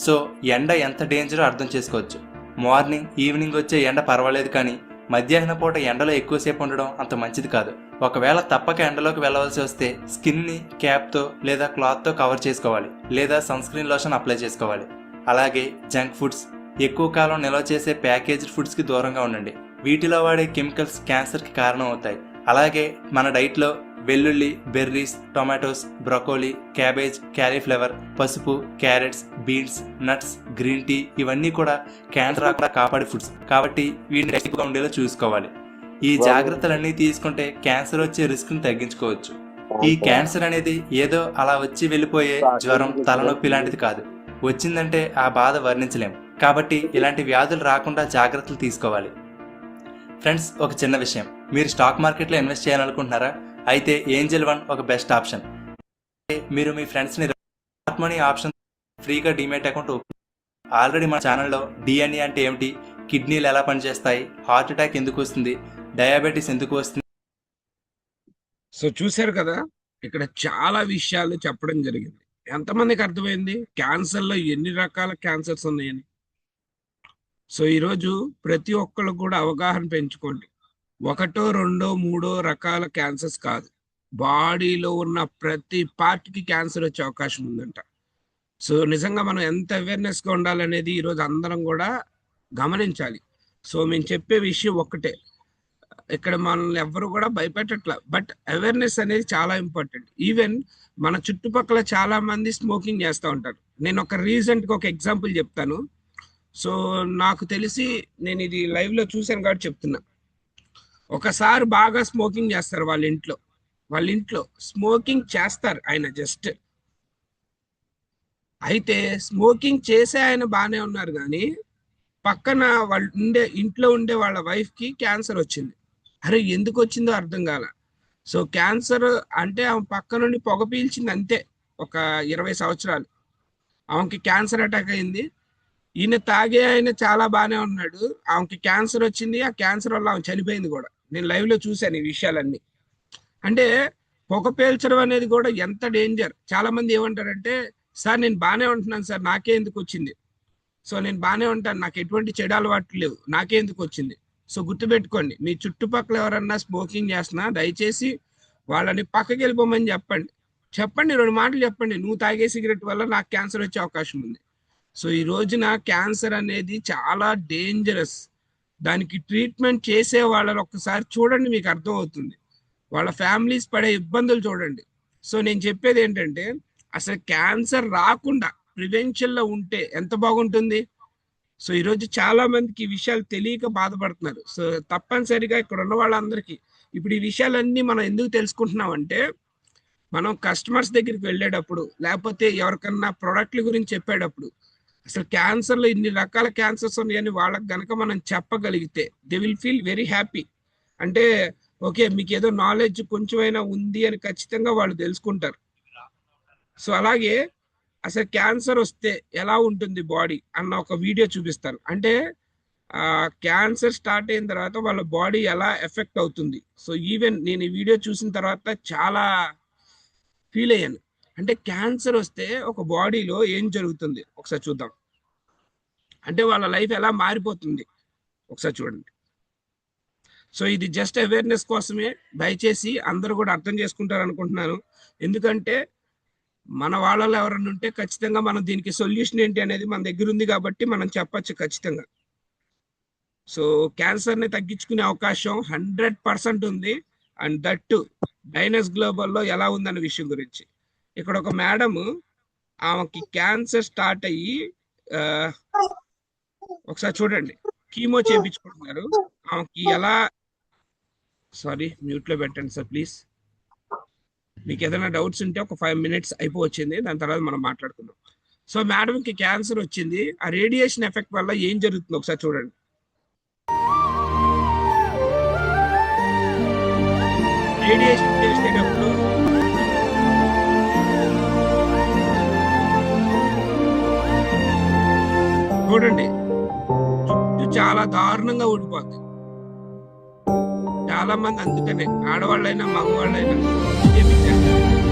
సో ఎండ ఎంత డేంజరో అర్థం చేసుకోవచ్చు. మార్నింగ్ ఈవినింగ్ వచ్చే ఎండ పర్వాలేదు, కానీ మధ్యాహ్న పూట ఎండలో ఎక్కువసేపు ఉండడం అంత మంచిది కాదు. ఒకవేళ తప్పక ఎండలోకి వెళ్ళవలసి వస్తే స్కిన్ని క్యాప్తో లేదా క్లాత్తో కవర్ చేసుకోవాలి, లేదా సన్ స్క్రీన్ లోషన్ అప్లై చేసుకోవాలి. అలాగే జంక్ ఫుడ్స్, ఎక్కువ కాలం నిల్వ చేసే ప్యాకేజ్డ్ ఫుడ్స్కి దూరంగా ఉండండి. వీటిలో వాడే కెమికల్స్ క్యాన్సర్కి కారణం అవుతాయి. అలాగే మన డైట్లో వెల్లుల్లి, berries, tomatoes, broccoli, cabbage, cauliflower, పసుపు, carrots, beans, nuts, green tea ఇవన్నీ కూడా క్యాన్సర్ రాకుండా కాపాడే ఫుడ్స్ కాబట్టి వీటిని ఎక్కువగా ఉండేలా చూసుకోవాలి. ఈ జాగ్రత్తలన్నీ తీసుకుంటే క్యాన్సర్ వచ్చే రిస్క్ని తగ్గించుకోవచ్చు. ఈ క్యాన్సర్ అనేది ఏదో అలా వచ్చి వెళ్ళిపోయే జ్వరం, తలనొప్పి లాంటిది కాదు. వచ్చిందంటే ఆ బాధ వర్ణించలేం. కాబట్టి ఇలాంటి వ్యాధులు రాకుండా జాగ్రత్తలు తీసుకోవాలి. ఫ్రెండ్స్, ఒక చిన్న విషయం, మీరు స్టాక్ మార్కెట్లో ఇన్వెస్ట్ చేయాలనుకుంటున్నారా? అయితే ఏంజల్ వన్ ఒక బెస్ట్ ఆప్షన్. మీరు మీ ఫ్రెండ్స్ని స్మార్ట్ మనీ ఆప్షన్ ఫ్రీగా డిమాట్ అకౌంట్ ఓపెన్. ఆల్రెడీ మన ఛానల్లో డిఎన్ఏ అంటే ఏమిటి, కిడ్నీలు ఎలా పనిచేస్తాయి, హార్ట్ అటాక్ ఎందుకు వస్తుంది, డయాబెటీస్ ఎందుకు వస్తుంది. సో చూశారు కదా, ఇక్కడ చాలా విషయాలు చెప్పడం జరిగింది. ఎంతమందికి అర్థమైంది క్యాన్సర్లో ఎన్ని రకాల క్యాన్సర్స్ ఉన్నాయని? సో ఈరోజు ప్రతి ఒక్కళ్ళు కూడా అవగాహన పెంచుకోండి. 1, 2, 3 రకాల క్యాన్సర్స్ కాదు, బాడీలో ఉన్న ప్రతి పార్ట్కి క్యాన్సర్ వచ్చే అవకాశం ఉందంట. సో నిజంగా మనం ఎంత అవేర్నెస్గా ఉండాలనేది ఈరోజు అందరం కూడా గమనించాలి. సో మేము చెప్పే విషయం ఒక్కటే, ఇక్కడ మనల్ని ఎవ్వరు కూడా భయపెట్టట్లా, బట్ అవేర్నెస్ అనేది చాలా ఇంపార్టెంట్. ఈవెన్ మన చుట్టుపక్కల చాలా మంది స్మోకింగ్ చేస్తూ ఉంటారు. నేను ఒక రీసెంట్గా ఒక ఎగ్జాంపుల్ చెప్తాను. సో నాకు తెలిసి నేను ఇది లైవ్లో చూశాను కాబట్టి చెప్తున్నా. ఒకసారి బాగా స్మోకింగ్ చేస్తారు వాళ్ళ ఇంట్లో స్మోకింగ్ చేస్తారు ఆయన జస్ట్. అయితే స్మోకింగ్ చేసే ఆయన బాగానే ఉన్నారు, కానీ పక్కన ఇంట్లో ఉండే వాళ్ళ వైఫ్కి క్యాన్సర్ వచ్చింది. అరే ఎందుకు వచ్చిందో అర్థం కాల. సో క్యాన్సర్ అంటే ఆమె పక్క నుండి పొగ పీల్చింది అంతే, ఒక 20 సంవత్సరాలు ఆమెకి క్యాన్సర్ అటాక్ అయింది. ఈయన తాగే ఆయన చాలా బాగానే ఉన్నాడు, ఆమెకి క్యాన్సర్ వచ్చింది. ఆ క్యాన్సర్ వల్ల ఆమె చనిపోయింది కూడా. నేను లైవ్లో చూశాను ఈ విషయాలన్నీ. అంటే పొగ పేల్చడం అనేది కూడా ఎంత డేంజర్. చాలా మంది ఏమంటారంటే, సార్ నేను బాగానే ఉంటున్నాను సార్, నాకే ఎందుకు వచ్చింది? సో నేను బాగానే ఉంటాను, నాకు ఎటువంటి చెడు అలవాట్లు లేవు, నాకే ఎందుకు వచ్చింది? సో గుర్తుపెట్టుకోండి, మీ చుట్టుపక్కల ఎవరన్నా స్మోకింగ్ చేస్తున్నా దయచేసి వాళ్ళని పక్కకి వెళ్ళిపోమని చెప్పండి. 2 మాటలు చెప్పండి, నువ్వు తాగే సిగరెట్ వల్ల నాకు క్యాన్సర్ వచ్చే అవకాశం ఉంది. సో ఈ రోజున క్యాన్సర్ అనేది చాలా డేంజరస్. దానికి ట్రీట్మెంట్ చేసే వాళ్ళని ఒక్కసారి చూడండి, మీకు అర్థం అవుతుంది. వాళ్ళ ఫ్యామిలీస్ పడే ఇబ్బందులు చూడండి. సో నేను చెప్పేది ఏంటంటే, అసలు క్యాన్సర్ రాకుండా ప్రివెన్షన్లో ఉంటే ఎంత బాగుంటుంది. సో ఈరోజు చాలా మందికి ఈ విషయాలు తెలియక బాధపడుతున్నారు. సో తప్పనిసరిగా ఇక్కడ ఉన్న వాళ్ళందరికీ ఇప్పుడు ఈ విషయాలన్నీ మనం ఎందుకు తెలుసుకుంటున్నామంటే, మనం కస్టమర్స్ దగ్గరికి వెళ్ళేటప్పుడు, లేకపోతే ఎవరికన్నా ప్రోడక్ట్ల గురించి చెప్పేటప్పుడు, అసలు క్యాన్సర్లో ఇన్ని రకాల క్యాన్సర్స్ ఉన్నాయని వాళ్ళకి గనక మనం చెప్పగలిగితే they will feel very happy. అంటే ఓకే, మీకు ఏదో నాలెడ్జ్ కొంచెమైనా ఉంది అని ఖచ్చితంగా వాళ్ళు తెలుసుకుంటారు. సో అలాగే అసలు క్యాన్సర్ వస్తే ఎలా ఉంటుంది బాడీ అన్న ఒక వీడియో చూపిస్తాను. అంటే క్యాన్సర్ స్టార్ట్ అయిన తర్వాత వాళ్ళ బాడీ ఎలా ఎఫెక్ట్ అవుతుంది. సో ఈవెన్ నేను ఈ వీడియో చూసిన తర్వాత చాలా ఫీల్ అయ్యాను. అంటే క్యాన్సర్ వస్తే ఒక బాడీలో ఏం జరుగుతుంది ఒకసారి చూద్దాం. అంటే వాళ్ళ లైఫ్ ఎలా మారిపోతుంది ఒకసారి చూడండి. సో ఇది జస్ట్ అవేర్నెస్ కోసమే, దయచేసి అందరూ కూడా అర్థం చేసుకుంటారు అనుకుంటున్నాను. ఎందుకంటే మన వాళ్ళలో ఎవరన్నా ఉంటే ఖచ్చితంగా మనం దీనికి సొల్యూషన్ ఏంటి అనేది మన దగ్గర ఉంది కాబట్టి మనం చెప్పచ్చు ఖచ్చితంగా. సో క్యాన్సర్ని తగ్గించుకునే అవకాశం 100% ఉంది. అండ్ దట్ డైనస్ గ్లోబల్లో ఎలా ఉందన్న విషయం గురించి. ఇక్కడ ఒక మేడం, ఆమెకి క్యాన్సర్ స్టార్ట్ అయ్యి ఒకసారి చూడండి, కీమో చేయించుకుంటున్నారు. ఆమెకి ఎలా, సారీ మ్యూట్లో పెట్టండి సార్ ప్లీజ్. మీకు ఏదైనా డౌట్స్ ఉంటే ఒక 5 minutes అయిపోవచ్చింది, దాని తర్వాత మనం మాట్లాడుకుందాం. సో మేడంకి క్యాన్సర్ వచ్చింది. ఆ రేడియేషన్ ఎఫెక్ట్ వల్ల ఏం జరుగుతుంది ఒకసారి చూడండి. రేడియేషన్ చేసేటప్పుడు చూడండి, జుట్టు చాలా దారుణంగా ఊడిపోతుంది. చాలా మంది అందుకనే ఆడవాళ్ళైనా మగవాళ్ళైనా చేపించారు.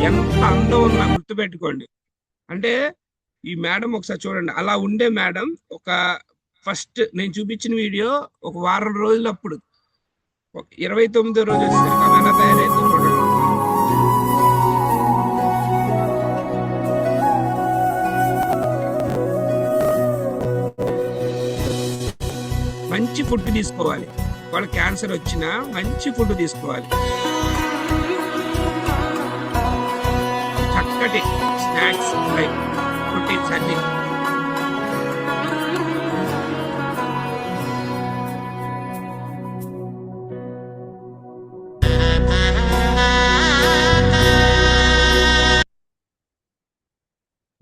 ఎంత అందం ఉన్నా గుర్తుపెట్టుకోండి. అంటే ఈ మేడం ఒకసారి చూడండి, అలా ఉండే మేడం ఒక ఫస్ట్ నేను చూపించిన వీడియో ఒక వారం రోజులు అప్పుడు 29వ రోజు వచ్చేసరికి ఆమె ఎలా తయారైందో చూడండి. మంచి ఫుడ్ తీసుకోవాలి, వాళ్ళ క్యాన్సర్ వచ్చినా మంచి ఫుడ్ తీసుకోవాలి, చక్కటి స్నాక్స్ లైక్ ప్రోటీన్స్ అన్ని.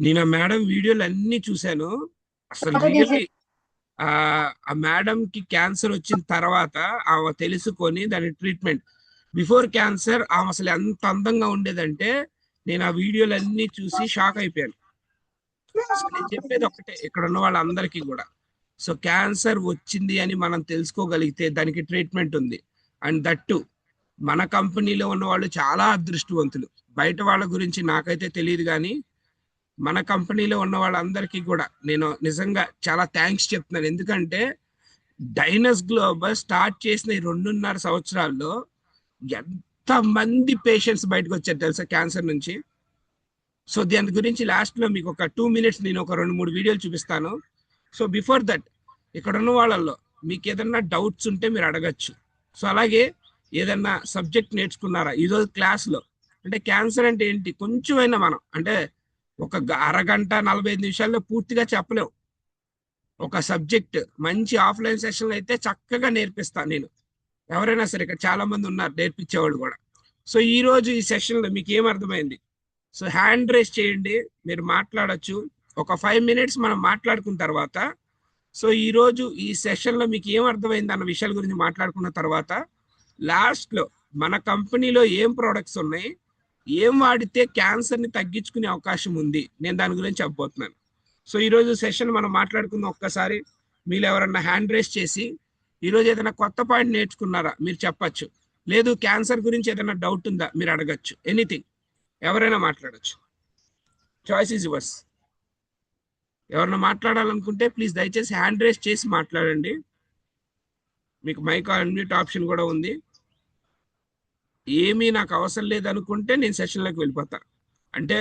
నేను ఆ మేడం వీడియోలు అన్ని చూశాను. అసలు రియల్లీ ఆ మేడం కి క్యాన్సర్ వచ్చిన తర్వాత ఆమె తెలుసుకొని దాని ట్రీట్మెంట్, బిఫోర్ క్యాన్సర్ ఆమె అసలు ఎంత అందంగా ఉండేదంటే నేను ఆ వీడియోలు అన్ని చూసి షాక్ అయిపోయాను. నేను చెప్పేది ఒకటే ఇక్కడ ఉన్న వాళ్ళందరికీ కూడా, సో క్యాన్సర్ వచ్చింది అని మనం తెలుసుకోగలిగితే దానికి ట్రీట్మెంట్ ఉంది. అండ్ దట్టు మన కంపెనీలో ఉన్న వాళ్ళు చాలా అదృష్టవంతులు. బయట వాళ్ళ గురించి నాకైతే తెలియదు, కానీ మన కంపెనీలో ఉన్న వాళ్ళందరికీ కూడా నేను నిజంగా చాలా థ్యాంక్స్ చెప్తున్నాను. ఎందుకంటే డైనస్ గ్లోబల్ స్టార్ట్ చేసిన ఈ 2.5 సంవత్సరాల్లో ఎంత మంది పేషెంట్స్ బయటకు వచ్చారు తెలుసా క్యాన్సర్ నుంచి. సో దాని గురించి లాస్ట్లో మీకు ఒక 2 minutes నేను ఒక 2-3 వీడియోలు చూపిస్తాను. సో బిఫోర్ దట్ ఇక్కడ ఉన్న వాళ్ళల్లో మీకు ఏదన్నా డౌట్స్ ఉంటే మీరు అడగచ్చు. సో అలాగే ఏదన్నా సబ్జెక్ట్ నేర్చుకున్నారా ఈరోజు క్లాస్లో, అంటే క్యాన్సర్ అంటే ఏంటి కొంచెమైనా మనం అంటే ఒక అరగంట 45 నిమిషాల్లో పూర్తిగా చెప్పలేము. ఒక సబ్జెక్ట్ మంచి ఆఫ్లైన్ సెషన్లు అయితే చక్కగా నేర్పిస్తాను నేను. ఎవరైనా సరే ఇక్కడ చాలా మంది ఉన్నారు నేర్పించేవాళ్ళు కూడా. సో ఈ రోజు ఈ సెషన్లో మీకు ఏం అర్థమైంది? సో హ్యాండ్ రేస్ చేయండి, మీరు మాట్లాడచ్చు. ఒక 5 minutes మనం మాట్లాడుకున్న తర్వాత, సో ఈ రోజు ఈ సెషన్లో మీకు ఏం అర్థమైంది అన్న విషయాల గురించి మాట్లాడుకున్న తర్వాత లాస్ట్లో మన కంపెనీలో ఏం ప్రోడక్ట్స్ ఉన్నాయి, ఏం వాడితే క్యాన్సర్ని తగ్గించుకునే అవకాశం ఉంది, నేను దాని గురించి చెప్పబోతున్నాను. సో ఈరోజు సెషన్ మనం మాట్లాడుకుందాం. ఒక్కసారి మీరు ఎవరన్నా హ్యాండ్ రేస్ చేసి ఈరోజు ఏదైనా కొత్త పాయింట్ నేర్చుకున్నారా మీరు చెప్పచ్చు, లేదు క్యాన్సర్ గురించి ఏదైనా డౌట్ ఉందా మీరు అడగచ్చు. ఎనీథింగ్, ఎవరైనా మాట్లాడచ్చు. Choice is yours. ఎవరైనా మాట్లాడాలనుకుంటే ప్లీజ్ దయచేసి హ్యాండ్ రేస్ చేసి మాట్లాడండి. మీకు మైక్ అన్మ్యూట్ ఆప్షన్ కూడా ఉంది. ఏమీ నాకు అవసరం లేదనుకుంటే నేను సెషన్లోకి వెళ్ళిపోతా. అంటే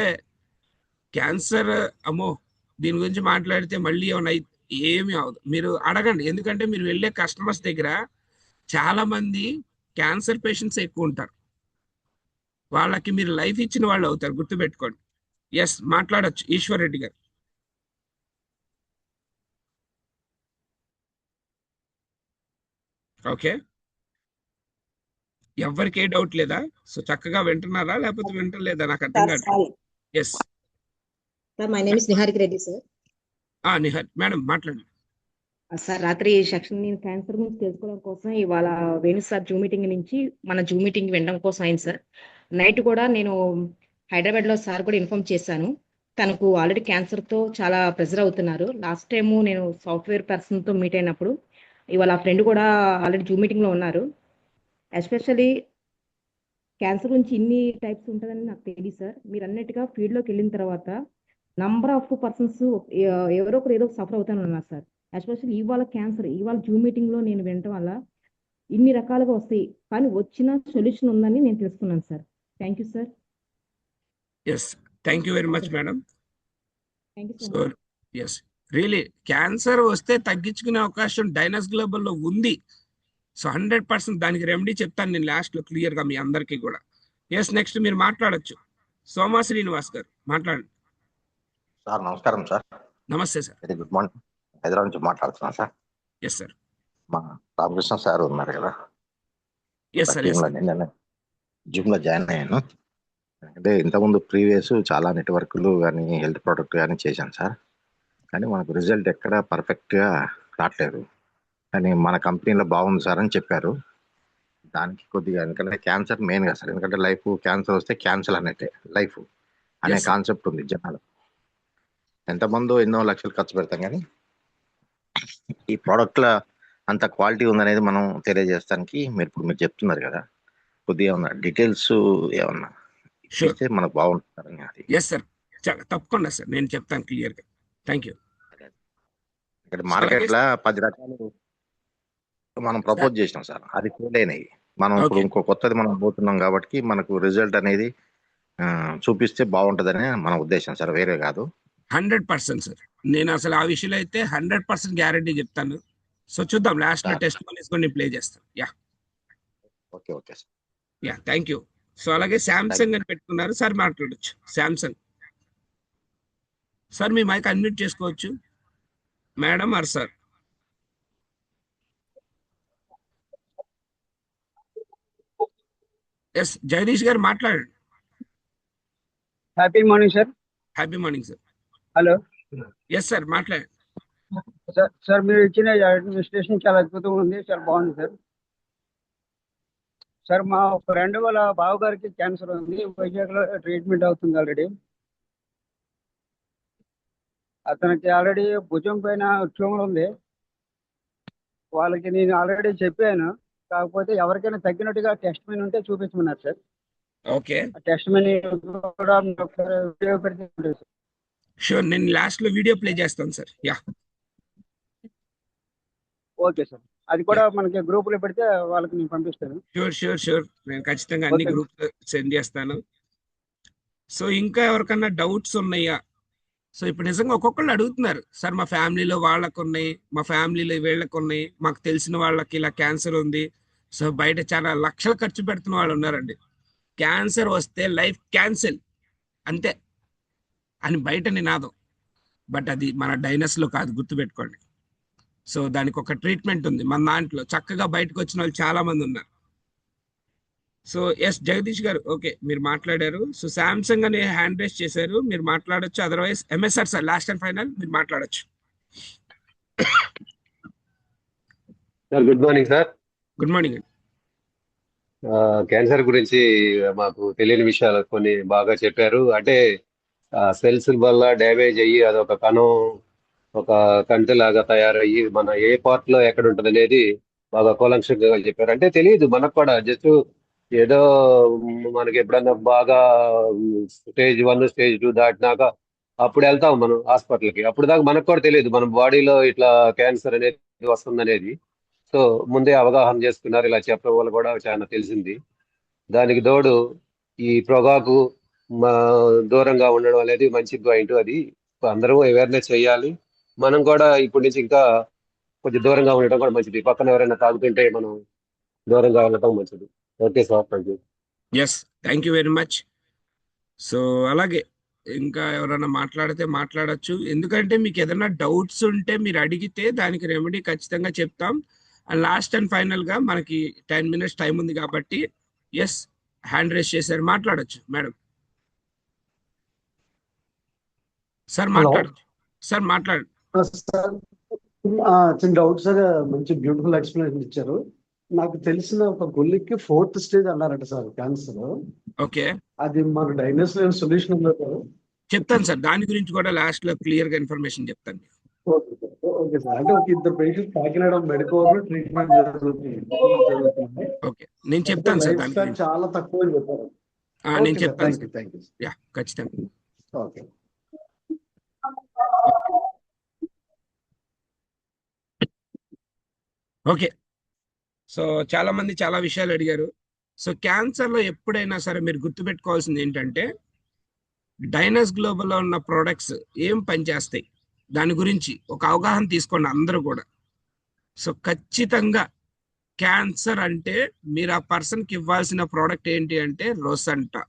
క్యాన్సర్ అమ్మో దీని గురించి మాట్లాడితే మళ్ళీ ఏమైనా ఏమీ అవదు, మీరు అడగండి. ఎందుకంటే మీరు వెళ్ళే కస్టమర్స్ దగ్గర చాలా మంది క్యాన్సర్ పేషెంట్స్ ఎక్కువ ఉంటారు, వాళ్ళకి మీరు లైఫ్ ఇచ్చిన వాళ్ళు అవుతారు, గుర్తుపెట్టుకోండి. ఎస్, మాట్లాడచ్చు ఈశ్వర్ రెడ్డి గారు. ఓకే, ఎవరికి ఏ డౌట్ లేదా? సో చక్కగా వింటున్నారా లేకపోతే వింటలేదా నాకు అర్థం కాదు. Yes sir, my name is Niharika Reddy sir. Nihar madam మాట్లాడండి. సార్, రాత్రి సెక్షన్ నేను క్యాన్సర్ గురించి తెలుసుకోవడం కోసం ఇవాళ వేణు సార్ జూమ్ మీటింగ్ నుంచి మన జూమ్ మీటింగ్ వినడం కోసం అయింది సార్. నైట్ కూడా నేను హైదరాబాద్లో సార్ కూడా ఇన్ఫార్మ్ చేశాను, తనకు ఆల్రెడీ క్యాన్సర్తో చాలా ప్రెజర్ అవుతున్నారు. లాస్ట్ టైము నేను సాఫ్ట్వేర్ పర్సన్తో మీట్ అయినప్పుడు ఇవాళ ఆ ఫ్రెండ్ కూడా ఆల్రెడీ జూమ్ మీటింగ్లో ఉన్నారు. ఎస్పెషల్లీ క్యాన్సర్ గురించి ఇన్ని టైప్స్ ఉంటుందని నాకు తెలియదు సార్. మీరు అన్నట్టుగా ఫీల్డ్లోకి వెళ్ళిన తర్వాత నంబర్ ఆఫ్ పర్సన్స్ ఎవరో ఒకరు ఏదో సఫర్ అవుతాను అన్నారు సార్. ఎస్పెషల్లీ ఇవాళ క్యాన్సర్ ఇవాళ జూమ్ మీటింగ్లో నేను వినటం వల్ల ఇన్ని రకాలుగా వస్తాయి, కానీ వచ్చిన సొల్యూషన్ ఉందని నేను తెలుసుకున్నాను sir. Thank you sir. Yes, thank you very much madam. Thank you so yes, really cancer వస్తే తగ్గించుకునే అవకాశం డైనస్ గ్లోబల్లో ఉంది. సో 100% దానికి రెమెడీ చెప్తాను నేను లాస్ట్లో క్లియర్గా మీ అందరికీ కూడా. ఎస్, నెక్స్ట్ మీరు మాట్లాడచ్చు. సోమా శ్రీనివాస్ గారు మాట్లాడండి. సార్ నమస్కారం సార్. నమస్తే sir. Very good morning. Hyderabad నుంచి మాట్లాడుతున్నాను సార్. Yes sir. మా రామకృష్ణ సార్ ఉన్నారు కదా, ఎస్ సార్. నేను జిమ్లో జాయిన్ అయ్యాను. అంటే ఇంతకుముందు ప్రీవియస్ చాలా నెట్వర్క్లు కానీ హెల్త్ ప్రోడక్ట్ కానీ చేశాను సార్, కానీ మనకు రిజల్ట్ ఎక్కడ పర్ఫెక్ట్గా రావట్లేదు. కానీ మన కంపెనీలో బాగుంది సార్ అని చెప్పారు. దానికి కొద్దిగా ఎందుకంటే క్యాన్సర్ మెయిన్గా సార్, ఎందుకంటే లైఫ్ క్యాన్సర్ వస్తే క్యాన్సర్ అనేటే లైఫ్ అనే కాన్సెప్ట్ ఉంది జనాలు. ఎంతమందో ఎన్నో లక్షలు ఖర్చు పెడతాం, కానీ ఈ ప్రోడక్ట్ల అంత క్వాలిటీ ఉందనేది మనం తెలియజేస్తానికి మీరు చెప్తున్నారు కదా, కొద్దిగా ఏమన్నా డీటెయిల్స్ ఏమన్నా ఇస్తే మనకు బాగుంటుంది అది. ఎస్ సార్, తప్పకుండా సార్, నేను చెప్తాను క్లియర్గా. Thank you. ఇక్కడ మార్కెట్లో 10 రకాలు మనం ప్రపోజ్ చేసినాం సార్, అది ఫెయిల్ అయినాయి. మనం ఇప్పుడు ఇంకో కొత్తది మనం పోతున్నాం కాబట్టి మనకు రిజల్ట్ అనేది చూపిస్తే బాగుంటుందని మన ఉద్దేశం సార్, వేరే కాదు. 100% సార్, నేను అసలు ఆ విషయంలో అయితే 100% గ్యారంటీ చెప్తాను. సో చూద్దాం, లాస్ట్ లో టెస్ట్ మనీస్ కొన్ని ప్లే చేస్తాం. Yeah okay okay sir. Yeah thank you. So అలాగే శాంసంగ్ అని పెట్టుకున్నారు సార్, మాట్లాడొచ్చు. శాంసంగ్ సార్, మీ మైక్ అన్మ్యూట్ చేసుకోవచ్చు madam or sir. Yes Jagadish garu మాట్లాడండి. Happy morning sir. Happy morning sir. Hello. Yes sir, మాట్లాడండి. సార్ మీరు ఇచ్చిన అడ్మినిస్ట్రేషన్ చాలా అద్భుతంగా ఉంది, చాలా బాగుంది సార్. సార్ మా ఫ్రెండ్ వాళ్ళ బావగారికి క్యాన్సర్ ఉంది, వైజాగ్లో ట్రీట్మెంట్ అవుతుంది ఆల్రెడీ. అతనికి ఆల్రెడీ భుజం పైన ట్యూమర్ ఉంది. వాళ్ళకి నేను ఆల్రెడీ చెప్పాను, కాకపోతే ఎవరికైనా తగ్గినట్టుగా టెస్ట్ మెనీ ఉంటే చూపించమన్నారు సార్. ఓకే, టెస్ట్ మెనీ కూడా వీడియో పెడితే షూర్, నేను లాస్ట్ లో వీడియో ప్లే చేస్తాను సార్. యా ఓకే సార్, అది కూడా మనకి గ్రూప్ లో పెడితే వాళ్ళకి నేను పంపిస్తాను. షూర్ షూర్ షూర్, నేను ఖచ్చితంగా అన్ని గ్రూప్ సెండ్ చేస్తాను. సో ఇంకా ఎవరికన్నా డౌట్స్ ఉన్నాయా? సో ఇప్పుడు నిజంగా ఒక్కొక్కళ్ళు అడుగుతున్నారు సార్, మా ఫ్యామిలీలో వాళ్ళకు ఉన్నాయి, మా ఫ్యామిలీలో వీళ్ళకు ఉన్నాయి, మాకు తెలిసిన వాళ్ళకి ఇలా క్యాన్సర్ ఉంది. సో బయట చాలా లక్షలు ఖర్చు పెడుతున్న వాళ్ళు ఉన్నారండి. క్యాన్సర్ వస్తే లైఫ్ క్యాన్సిల్ అంతే అని బయట నినాదం, బట్ అది మన డైనస్లో కాదు, గుర్తుపెట్టుకోండి. సో దానికి ఒక ట్రీట్మెంట్ ఉంది మన దాంట్లో. చక్కగా బయటకు వచ్చిన వాళ్ళు చాలా మంది ఉన్నారు. సో ఎస్ జగదీష్ గారు, ఓకే మీరు మాట్లాడారు. సో శాంసంగ్ అని హ్యాండ్ రేస్ చేశారు, మీరు మాట్లాడొచ్చు. Otherwise MSR sir, last and final మీరు మాట్లాడొచ్చు. Sir good morning sir. Good morning అండి. క్యాన్సర్ గురించి మాకు తెలియని విషయాలు కొన్ని బాగా చెప్పారు. అంటే సెల్స్ వల్ల డ్యామేజ్ అయ్యి అదొక కణం ఒక కంటి లాగా తయారయ్యి మన ఏ పార్ట్ లో ఎక్కడ ఉంటుంది అనేది బాగా కూలంకషంగా చెప్పారు. అంటే తెలియదు మనకు కూడా, జస్ట్ ఏదో మనకి ఎప్పుడన్నా బాగా స్టేజ్ 1 స్టేజ్ 2 దాటినాక అప్పుడు వెళ్తాం మనం హాస్పిటల్కి. అప్పుడు దాకా మనకు కూడా తెలియదు మన బాడీలో ఇట్లా క్యాన్సర్ అనేది వస్తుందనేది. సో ముందే అవగాహన చేసుకున్నారు, ఇలా చెప్పడం వల్ల కూడా చాలా తెలిసింది. దానికి తోడు ఈ పొగాకు దూరంగా ఉండడం అనేది మంచి పాయింట్. అది అందరూ అవేర్నెస్ చేయాలి. మనం కూడా ఇప్పటి నుంచి ఇంకా కొంచెం దూరంగా ఉండటం కూడా మంచిది. పక్కన ఎవరైనా తాగుతుంటే మనం దూరంగా ఉండటం మంచిది. Okay sir, thank you. Yes, thank you very much. So అలాగే ఇంకా ఎవరైనా మాట్లాడితే మాట్లాడచ్చు. ఎందుకంటే మీకు ఏదైనా డౌట్స్ ఉంటే మీరు అడిగితే దానికి రెమెడీ ఖచ్చితంగా చెప్తాం. అండ్ లాస్ట్ అండ్ ఫైనల్ గా మనకి 10 minutes టైం ఉంది కాబట్టి ఎస్ హ్యాండ్ రేస్ చేశారు, మాట్లాడచ్చు మేడం. సార్ మాట్లాడచ్చు సార్, మాట్లాడండి. సార్ చిన్న డౌట్ సార్, మంచి బ్యూటిఫుల్ ఎక్స్ప్లెనేషన్ ఇచ్చారు. నాకు తెలిసిన ఒక గొల్లికి 4th స్టేజ్ అన్నారట సార్ క్యాన్సర్. ఓకే, అది మన డైనస్ లో సొల్యూషన్ ఉందా సార్? చెప్తాను సార్, దాని గురించి కూడా లాస్ట్ లో క్లియర్ గా ఇన్ఫర్మేషన్ చెప్తాను. ఓకే సార్, అంటే ఒక 2 పేషెంట్స్ కాకినాడ మెడికల్ ట్రీట్మెంట్ జరుగుతుంది. ఓకే, నేను చెప్తాను సార్, దాని గురించి చాలా తక్కువ చెప్పారు. నేను చెప్తాను. యా ఖచ్చితంగా. ఓకే. ఓకే, సో చాలా మంది చాలా విషయాలు అడిగారు. సో క్యాన్సర్ లో ఎప్పుడైనా సరే మీరు గుర్తుపెట్టుకోవాల్సింది ఏంటంటే, డైనస్ గ్లోబల్ లో ఉన్న ప్రోడక్ట్స్ ఏం పనిచేస్తాయి దాని గురించి ఒక అవగాహన తీసుకోండి అందరూ కూడా. సో ఖచ్చితంగా క్యాన్సర్ అంటే మీరు ఆ పర్సన్కి ఇవ్వాల్సిన ప్రోడక్ట్ ఏంటి అంటే రోసంటా.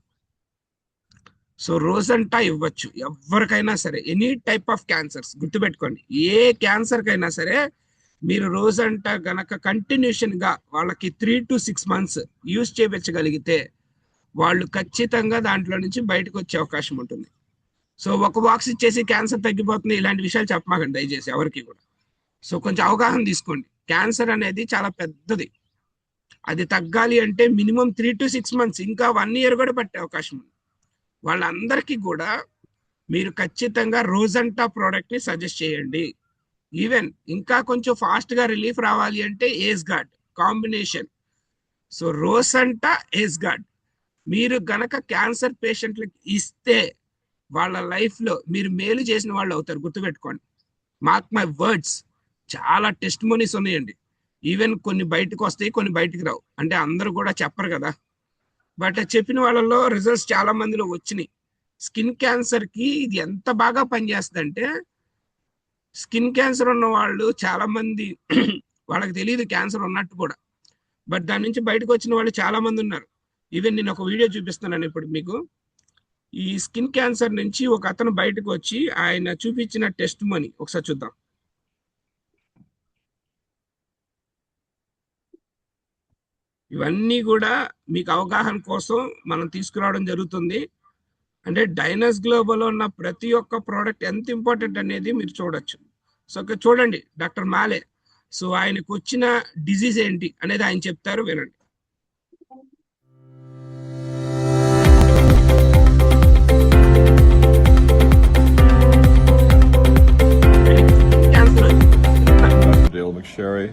సో రోసంటా ఇవ్వచ్చు ఎవరికైనా సరే, ఎనీ టైప్ ఆఫ్ క్యాన్సర్స్. గుర్తుపెట్టుకోండి, ఏ క్యాన్సర్ కైనా సరే మీరు రోసంటా గనక కంటిన్యూషన్ గా వాళ్ళకి 3 to 6 months యూజ్ చేయించగలిగితే వాళ్ళు ఖచ్చితంగా దాంట్లో నుంచి బయటకు వచ్చే అవకాశం ఉంటుంది. సో ఒక బాక్స్ ఇచ్చేసి క్యాన్సర్ తగ్గిపోతుంది ఇలాంటి విషయాలు చెప్పమాకండి దయచేసి ఎవరికి కూడా. సో కొంచెం అవగాహన తీసుకోండి. క్యాన్సర్ అనేది చాలా పెద్దది, అది తగ్గాలి అంటే మినిమం 3 to 6 months, ఇంకా 1 year కూడా పట్టే అవకాశం ఉంది. వాళ్ళందరికీ కూడా మీరు ఖచ్చితంగా రోసంటా ప్రోడక్ట్ ని సజెస్ట్ చేయండి. ఈవెన్ ఇంకా కొంచెం ఫాస్ట్ గా రిలీఫ్ రావాలి అంటే ఏస్ గార్డ్ కాంబినేషన్. సో రోసంటా ఏస్ గార్డ్ మీరు గనక క్యాన్సర్ పేషెంట్లకు ఇస్తే వాళ్ళ లైఫ్లో మీరు మేలు చేసిన వాళ్ళు అవుతారు, గుర్తుపెట్టుకోండి. Mark my words. చాలా టెస్ట్ మోనీస్ ఉన్నాయండి. ఈవెన్ కొన్ని బయటకు వస్తాయి, కొన్ని బయటకు రావు. అంటే అందరూ కూడా చెప్పరు కదా, బట్ చెప్పిన వాళ్ళలో రిజల్ట్స్ చాలా మందిలో వచ్చినాయి. స్కిన్ క్యాన్సర్కి ఇది ఎంత బాగా పనిచేస్తుందంటే, స్కిన్ క్యాన్సర్ ఉన్న వాళ్ళు చాలా మంది వాళ్ళకి తెలియదు క్యాన్సర్ ఉన్నట్టు కూడా, బట్ దాని నుంచి బయటకు వచ్చిన వాళ్ళు చాలా మంది ఉన్నారు. ఈవెన్ నేను ఒక వీడియో చూపిస్తున్నాను ఇప్పుడు మీకు. ఈ స్కిన్ క్యాన్సర్ నుంచి ఒక అతను బయటకు వచ్చి ఆయన చూపించిన టెస్ట్ మనీ ఒకసారి చూద్దాం. ఇవన్నీ కూడా మీకు అవగాహన కోసం మనం తీసుకురావడం జరుగుతుంది. అంటే డైనస్ గ్లోబల్ ఉన్న ప్రతి ఒక్క ప్రోడక్ట్ ఎంత ఇంపార్టెంట్ అనేది మీరు చూడొచ్చు. సో ఇక్కడ చూడండి డాక్టర్ మాలే. సో ఆయనకు వచ్చిన డిజీజ్ ఏంటి అనేది ఆయన చెప్తారు, వినండి. Dale McSherry.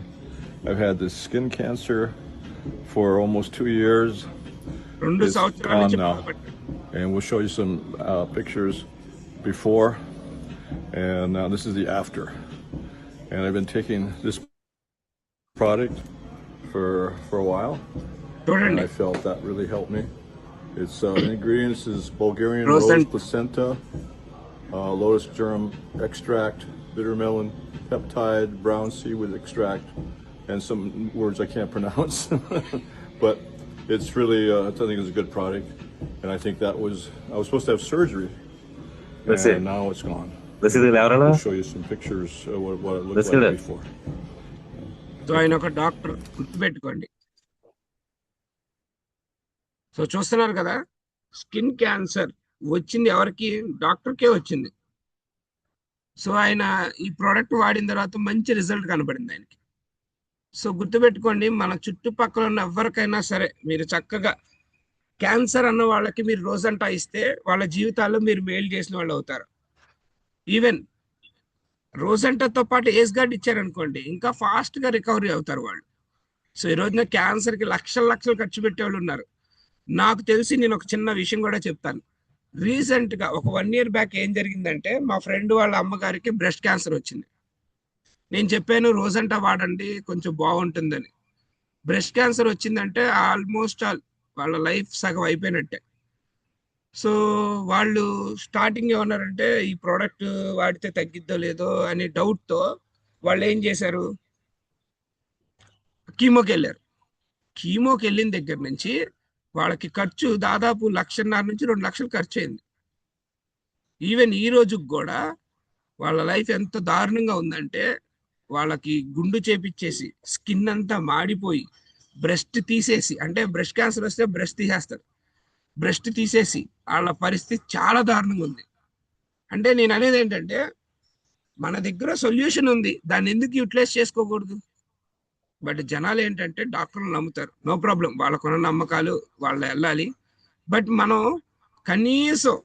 I've had this skin cancer for almost 2 years. It's gone now. And we'll show you some pictures before, and now this is the after. And I've been taking this product for a while, and I felt that really helped me. Its ingredients is Bulgarian rose placenta, lotus germ extract, bitter melon peptide, brown seaweed extract, and some words I can't pronounce. But it's really, I think it's a good product. And I think I was supposed to have surgery, and now it's gone. I'll show you some pictures of what it looked like before. So ఆయన ఒక doctor, గుర్తుపెట్టుకోండి. So చూస్తున్నారు కదా, skin cancer వచ్చింది ఎవరికి? డాక్టర్కే వచ్చింది. So ఆయన ఈ ప్రోడక్ట్ వాడిన తర్వాత మంచి రిజల్ట్ కనబడింది ఆయనకి. సో గుర్తుపెట్టుకోండి, మన చుట్టుపక్కల ఉన్న ఎవరికైనా సరే మీరు చక్కగా క్యాన్సర్ అన్న వాళ్ళకి మీరు రోజంటా ఇస్తే వాళ్ళ జీవితాల్లో మీరు మేలు చేసిన వాళ్ళు అవుతారు. ఈవెన్ రోజంటాతో పాటు ఏస్ గార్డ్ ఇచ్చారనుకోండి, ఇంకా ఫాస్ట్గా రికవరీ అవుతారు వాళ్ళు. సో ఈ రోజున క్యాన్సర్కి లక్షలు ఖర్చు పెట్టే వాళ్ళు ఉన్నారు. నాకు తెలిసి నేను ఒక చిన్న విషయం కూడా చెప్తాను. రీసెంట్గా ఒక 1 year బ్యాక్ ఏం జరిగిందంటే, మా ఫ్రెండ్ వాళ్ళ అమ్మగారికి బ్రెస్ట్ క్యాన్సర్ వచ్చింది. నేను చెప్పాను రోజంటా వాడండి కొంచెం బాగుంటుందని. బ్రెస్ట్ క్యాన్సర్ వచ్చిందంటే ఆల్మోస్ట్ వాళ్ళ లైఫ్ సగం అయిపోయినట్టే. సో వాళ్ళు స్టార్టింగ్ ఏమన్నారంటే, ఈ ప్రోడక్ట్ వాడితే తగ్గిద్దో లేదో అనే డౌట్తో వాళ్ళు ఏం చేశారు, కీమోకి వెళ్ళారు. కీమోకి వెళ్ళిన దగ్గర నుంచి వాళ్ళకి ఖర్చు దాదాపు 1.5 నుంచి 2 లక్షలు ఖర్చు అయింది. ఈవెన్ ఈ రోజుకి కూడా వాళ్ళ లైఫ్ ఎంత దారుణంగా ఉందంటే, వాళ్ళకి గుండు చేపిచ్చేసి స్కిన్ అంతా మాడిపోయి బ్రెస్ట్ తీసేసి, అంటే బ్రెస్ట్ క్యాన్సర్ వస్తే బ్రెస్ట్ తీసేస్తారు, బ్రెస్ట్ తీసేసి వాళ్ళ పరిస్థితి చాలా దారుణంగా ఉంది. అంటే నేను అనేది ఏంటంటే, మన దగ్గర సొల్యూషన్ ఉంది, దాన్ని ఎందుకు యూటిలైజ్ చేసుకోకూడదు? బట్ జనాలు ఏంటంటే డాక్టర్లు నమ్ముతారు, నో ప్రాబ్లం, వాళ్ళకున్న నమ్మకాలు వాళ్ళు వెళ్ళాలి. బట్ మనం కనీసం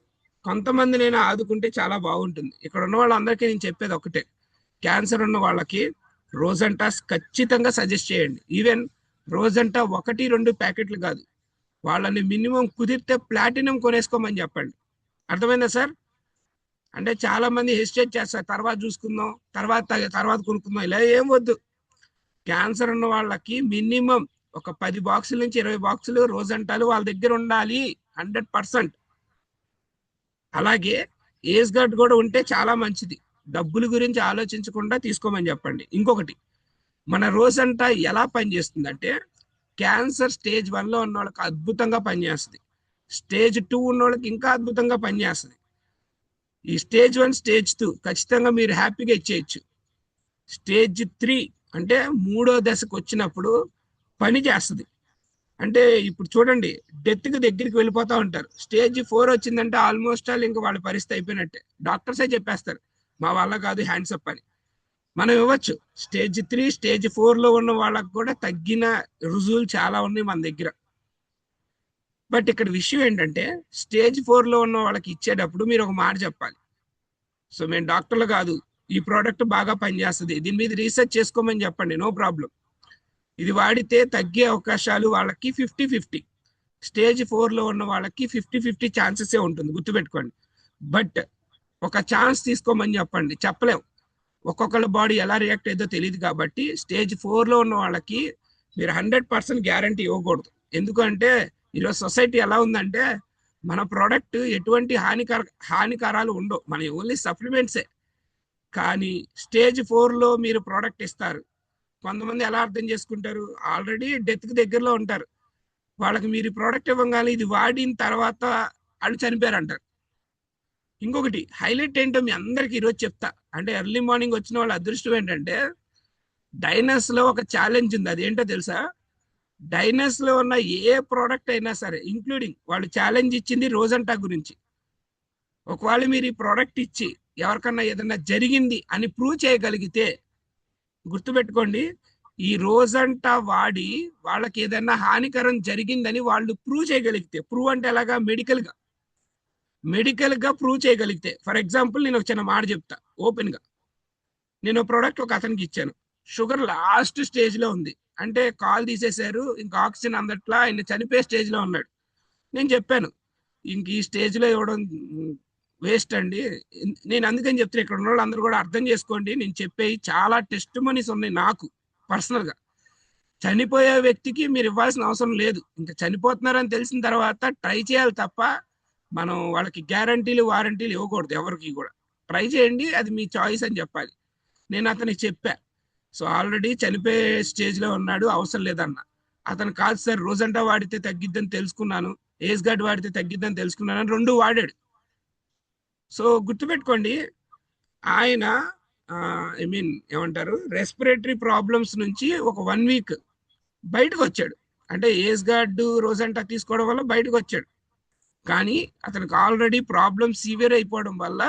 కొంతమందినైనా ఆదుకుంటే చాలా బాగుంటుంది. ఇక్కడ ఉన్న వాళ్ళందరికీ నేను చెప్పేది ఒకటే, క్యాన్సర్ ఉన్న వాళ్ళకి రోజంటా ఖచ్చితంగా సజెస్ట్ చేయండి. ఈవెన్ రోజంటా 1-2 ప్యాకెట్లు కాదు, వాళ్ళని మినిమం కుదిరితే ప్లాటినం కొనేసుకోమని చెప్పండి. అర్థమైందా సార్? అంటే చాలా మంది హెసిటేట్ చేస్తారు, తర్వాత చూసుకుందాం, తర్వాత కొనుక్కుందాం, ఇలా ఏం వద్దు. క్యాన్సర్ ఉన్న వాళ్ళకి మినిమం ఒక 10 బాక్సుల నుంచి 20 బాక్సులు రోజంటాలు వాళ్ళ దగ్గర ఉండాలి, 100%. అలాగే ఏజ్ గార్డ్ కూడా ఉంటే చాలా మంచిది. డబ్బుల గురించి ఆలోచించకుండా తీసుకోమని చెప్పండి. ఇంకొకటి, మన రోజంటా ఎలా పనిచేస్తుందంటే, క్యాన్సర్ స్టేజ్ 1లో ఉన్న వాళ్ళకి అద్భుతంగా పనిచేస్తుంది, స్టేజ్ 2 ఉన్న వాళ్ళకి ఇంకా అద్భుతంగా పనిచేస్తుంది. ఈ స్టేజ్ 1, స్టేజ్ 2 ఖచ్చితంగా మీరు హ్యాపీగా ఇచ్చేయచ్చు. స్టేజ్ 3 అంటే 3వ దశకు వచ్చినప్పుడు పని చేస్తుంది. అంటే ఇప్పుడు చూడండి, డెత్కి దగ్గరికి వెళ్ళిపోతూ ఉంటారు. స్టేజ్ 4 వచ్చిందంటే ఆల్మోస్ట్ ఇంకా వాళ్ళ పరిస్థితి అయిపోయినట్టే. డాక్టర్సే చెప్పేస్తారు, మా వల్ల కాదు, హ్యాండ్స్ అప్ అని. మనం ఇవ్వచ్చు. స్టేజ్ 3, స్టేజ్ 4లో ఉన్న వాళ్ళకు కూడా తగ్గిన రుజువులు చాలా ఉన్నాయి మన దగ్గర. బట్ ఇక్కడ విషయం ఏంటంటే, స్టేజ్ 4లో ఉన్న వాళ్ళకి ఇచ్చేటప్పుడు మీరు ఒక మాట చెప్పాలి. సో మేము డాక్టర్లు కాదు, ఈ ప్రోడక్ట్ బాగా పనిచేస్తుంది, దీని మీద రీసెర్చ్ చేసుకోమని చెప్పండి, నో ప్రాబ్లం. ఇది వాడితే తగ్గే అవకాశాలు వాళ్ళకి 50-50. స్టేజ్ 4లో ఉన్న వాళ్ళకి 50-50 ఛాన్సెసే ఉంటుంది, గుర్తుపెట్టుకోండి. బట్ ఒక ఛాన్స్ తీసుకోమని చెప్పండి, చెప్పలేం. ఒక్కొక్కళ్ళ బాడీ ఎలా రియాక్ట్ అయ్యేదో తెలియదు. కాబట్టి స్టేజ్ 4లో ఉన్న వాళ్ళకి మీరు 100% గ్యారంటీ ఇవ్వకూడదు. ఎందుకంటే ఈరోజు సొసైటీ ఎలా ఉందంటే మన ప్రోడక్ట్ ఎటువంటి హానికరాలు ఉండవు, మన ఓన్లీ సప్లిమెంట్సే. కానీ స్టేజ్ 4లో మీరు ప్రోడక్ట్ ఇస్తారు. కొంతమంది ఎలా అర్థం చేసుకుంటారు, ఆల్రెడీ డెత్కి దగ్గరలో ఉంటారు, వాళ్ళకి మీరు ప్రోడక్ట్ ఇవ్వగానే ఇది వాడిన తర్వాత వాళ్ళు చనిపోయారు అంటారు. ఇంకొకటి హైలైట్ ఏంటో మీ అందరికి ఈరోజు చెప్తా. అంటే ఎర్లీ మార్నింగ్ వచ్చిన వాళ్ళ అదృష్టం ఏంటంటే డైనస్లో ఒక ఛాలెంజ్ ఉంది. అదేంటో తెలుసా? డైనస్లో ఉన్న ఏ ప్రోడక్ట్ అయినా సరే, ఇంక్లూడింగ్ వాళ్ళు ఛాలెంజ్ ఇచ్చింది రోజంటా గురించి. ఒకవేళ మీరు ఈ ప్రోడక్ట్ ఇచ్చి ఎవరికన్నా ఏదన్నా జరిగింది అని ప్రూవ్ చేయగలిగితే, గుర్తుపెట్టుకోండి, ఈ రోజంటా వాడి వాళ్ళకి ఏదైనా హానికరం జరిగిందని వాళ్ళు ప్రూవ్ చేయగలిగితే, ప్రూవ్ అంటే ఎలాగా, మెడికల్గా ప్రూవ్ చేయగలిగితే. ఫర్ ఎగ్జాంపుల్ నేను ఒక చిన్న మాట చెప్తా ఓపెన్గా. నేను ప్రోడక్ట్ ఒక అతనికి ఇచ్చాను, షుగర్ లాస్ట్ స్టేజ్లో ఉంది, అంటే కాల్ తీసేశారు, ఇంకా ఆక్సిజన్ అందట్లా, ఆయన చనిపోయే స్టేజ్లో ఉన్నాడు. నేను చెప్పాను ఇంక ఈ స్టేజ్లో ఇవ్వడం వేస్ట్ అండి. నేను అందుకని చెప్తున్నా, ఇక్కడ ఉన్న వాళ్ళు అందరూ కూడా అర్థం చేసుకోండి. నేను చెప్పేవి చాలా టెస్ట్ మనీస్ ఉన్నాయి నాకు పర్సనల్గా. చనిపోయే వ్యక్తికి మీరు ఇవ్వాల్సిన అవసరం లేదు. ఇంకా చనిపోతున్నారని తెలిసిన తర్వాత ట్రై చేయాలి తప్ప మనం వాళ్ళకి గ్యారంటీలు వారంటీలు ఇవ్వకూడదు ఎవరికి కూడా. ట్రై చేయండి, అది మీ చాయిస్ అని చెప్పాలి. నేను అతనికి చెప్పా, సో ఆల్రెడీ చనిపోయే స్టేజ్లో ఉన్నాడు, అవసరం లేదన్న. అతను కాదు సార్, రోజంటా వాడితే తగ్గిద్దని తెలుసుకున్నాను, ఏజ్ గార్డ్ వాడితే తగ్గిద్దని తెలుసుకున్నాను అని 2 వాడాడు. సో గుర్తుపెట్టుకోండి, ఆయన ఏమంటారు, రెస్పిరేటరీ ప్రాబ్లమ్స్ నుంచి ఒక 1 వీక్ బయటకు వచ్చాడు. అంటే ఏజ్ గార్డు రోజంటా తీసుకోవడం వల్ల బయటకు వచ్చాడు. కానీ అతనికి ఆల్రెడీ ప్రాబ్లం సివియర్ అయిపోవడం వల్ల